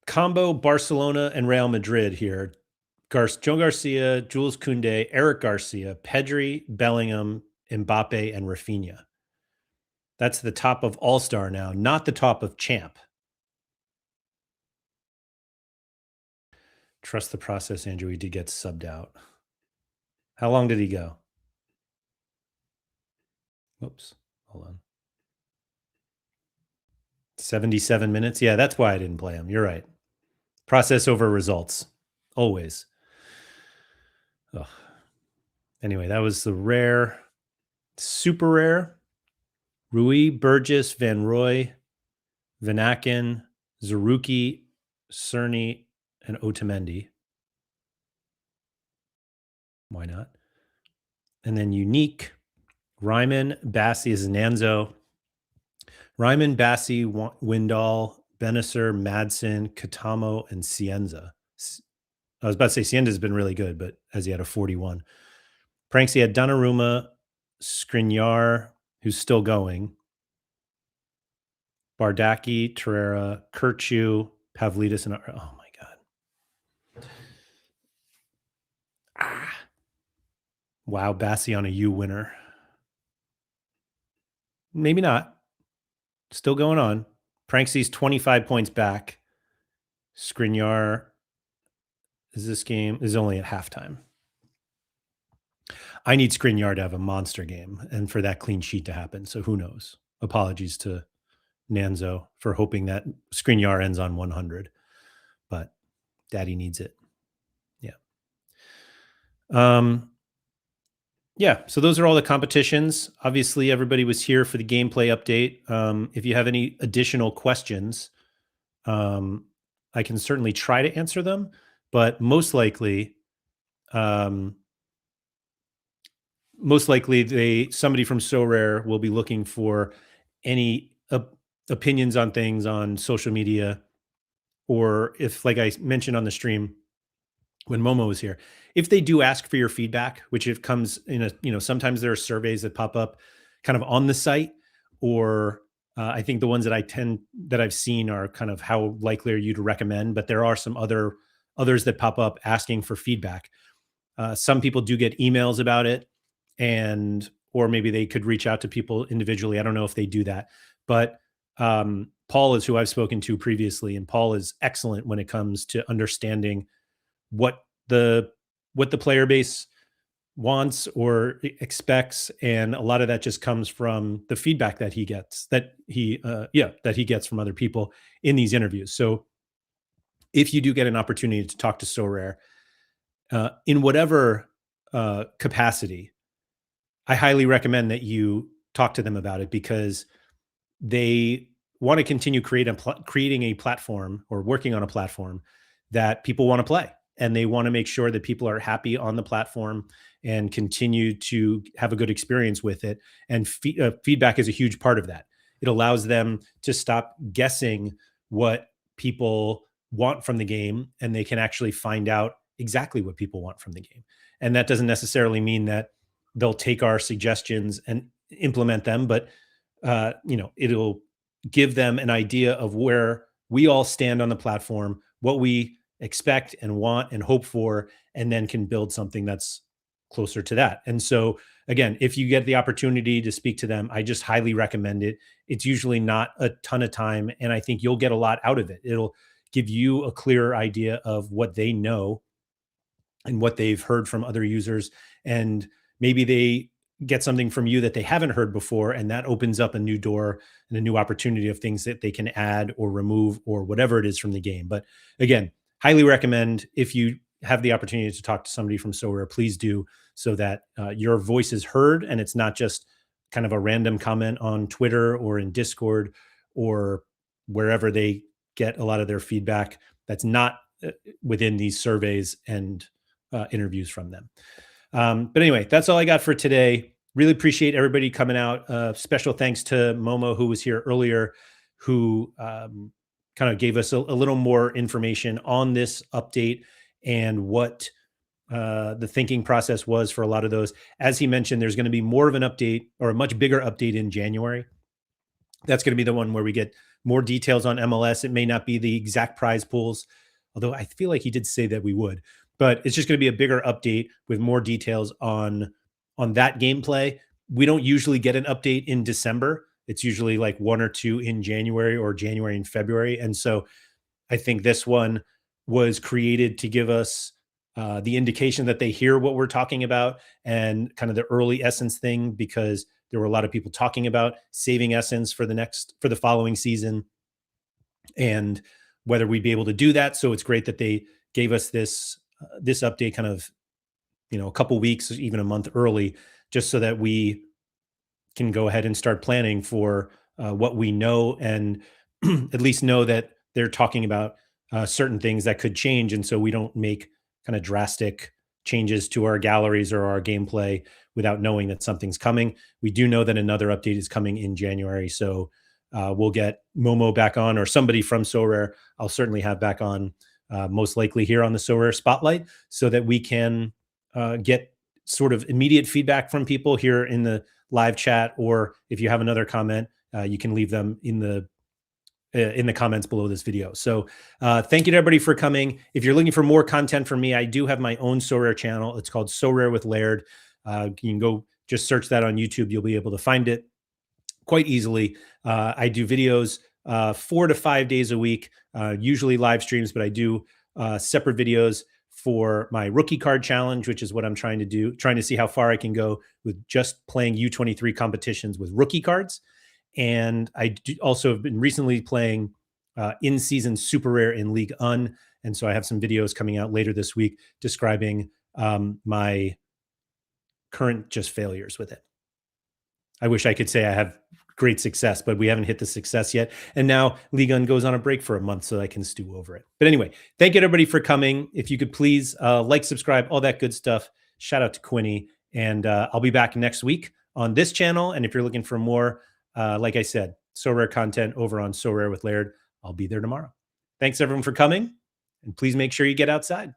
A: combo Barcelona and Real Madrid here. Joe Garcia, Jules Koundé, Eric Garcia, Pedri, Bellingham, Mbappe, and Rafinha. That's the top of All-Star now, not the top of Champ. Trust the process, Andrew. He did get subbed out. How long did he go? Whoops. Hold on. 77 minutes. Yeah, that's why I didn't play him. You're right. Process over results. Always. Ugh. Anyway, that was the rare. Super rare. Rui, Burgess, Van Roy, Vanaken, Zaruki, Cerny, and Otamendi. Why not? And then unique. Ryman, Bassi, Zananzo, Ryman, Bassi, Windall, Benisser, Madsen, Katamo, and Cienza. I was about to say Cienza's been really good, but as he had a 41. Pranksy had Donnarumma, Skriniar, who's still going, Bardaki, Torreira, Kirchu, Pavlidis, and oh my god. Wow, Bassi on a U winner. Maybe not. Still going on. Pranksy's 25 points back. Skriniar this game is only at halftime. I need Skriniar to have a monster game and for that clean sheet to happen. So who knows? Apologies to Nanzo for hoping that Skriniar ends on 100, but Daddy needs it. Yeah. Yeah. So those are all the competitions. Obviously, everybody was here for the gameplay update. If you have any additional questions, I can certainly try to answer them, but most likely somebody from Sorare will be looking for any opinions on things on social media, or if, like I mentioned on the stream when Momo was here, if they do ask for your feedback, which it comes in a, sometimes there are surveys that pop up kind of on the site, or I think the ones that I've seen are kind of how likely are you to recommend, but there are some others that pop up asking for feedback. Some people do get emails about it, and or maybe they could reach out to people individually. I don't know if they do that, but Paul is who I've spoken to previously, and Paul is excellent when it comes to understanding what the what the player base wants or expects, and a lot of that just comes from the feedback that he gets, that he gets from other people in these interviews. So if you do get an opportunity to talk to Sorare, in whatever capacity, I highly recommend that you talk to them about it, because they want to continue creating a platform, or working on a platform that people want to play, and they want to make sure that people are happy on the platform and continue to have a good experience with it. And feedback is a huge part of that. It allows them to stop guessing what people want from the game, and they can actually find out exactly what people want from the game. And that doesn't necessarily mean that they'll take our suggestions and implement them, but it'll give them an idea of where we all stand on the platform, what we expect and want and hope for, and then can build something that's closer to that. And so, again, if you get the opportunity to speak to them, I just highly recommend it. It's usually not a ton of time, and I think you'll get a lot out of it. It'll give you a clearer idea of what they know and what they've heard from other users, and maybe they get something from you that they haven't heard before, and that opens up a new door and a new opportunity of things that they can add or remove or whatever it is from the game. But again, highly recommend, if you have the opportunity to talk to somebody from Sorare, please do, so that your voice is heard, and it's not just kind of a random comment on Twitter or in Discord or wherever they get a lot of their feedback that's not within these surveys and interviews from them. But anyway, that's all I got for today. Really appreciate everybody coming out. Special thanks to Momo, who was here earlier, who kind of gave us a little more information on this update and what the thinking process was for a lot of those. As he mentioned, there's going to be more of an update, or a much bigger update, in January. That's going to be the one where we get more details on MLS. It may not be the exact prize pools, although I feel like he did say that we would. But it's just going to be a bigger update with more details on that gameplay. We don't usually get an update in December. It's usually like one or two in January, or January and February. And so I think this one was created to give us the indication that they hear what we're talking about, and kind of the early Essence thing, because there were a lot of people talking about saving Essence for the following season, and whether we'd be able to do that. So it's great that they gave us this update kind of, a couple weeks, even a month early, just so that we can go ahead and start planning for what we know, and at least know that they're talking about certain things that could change. And so we don't make kind of drastic changes to our galleries or our gameplay without knowing that something's coming. We do know that another update is coming in January. So we'll get Momo back on, or somebody from Sorare I'll certainly have back on, most likely here on the Sorare Spotlight, so that we can get sort of immediate feedback from people here in the live chat. Or if you have another comment, you can leave them in the comments below this video. So thank you to everybody for coming. If you're looking for more content from me, I do have my own Sorare channel. It's called Sorare with Laird. You can go just search that on YouTube. You'll be able to find it quite easily. I do videos 4 to 5 days a week, usually live streams, but I do separate videos for my rookie card challenge, which is what I'm trying to see how far I can go with just playing U23 competitions with rookie cards. And I also have been recently playing in-season super rare in League Un. And so I have some videos coming out later this week describing my current just failures with it. I wish I could say I have great success, but we haven't hit the success yet. And now League Un goes on a break for a month so I can stew over it. But anyway, thank you everybody for coming. If you could please like, subscribe, all that good stuff. Shout out to Quinny. And I'll be back next week on this channel. And if you're looking for more Like I said, So Rare content over on So Rare with Laird. I'll be there tomorrow. Thanks everyone for coming, and please make sure you get outside.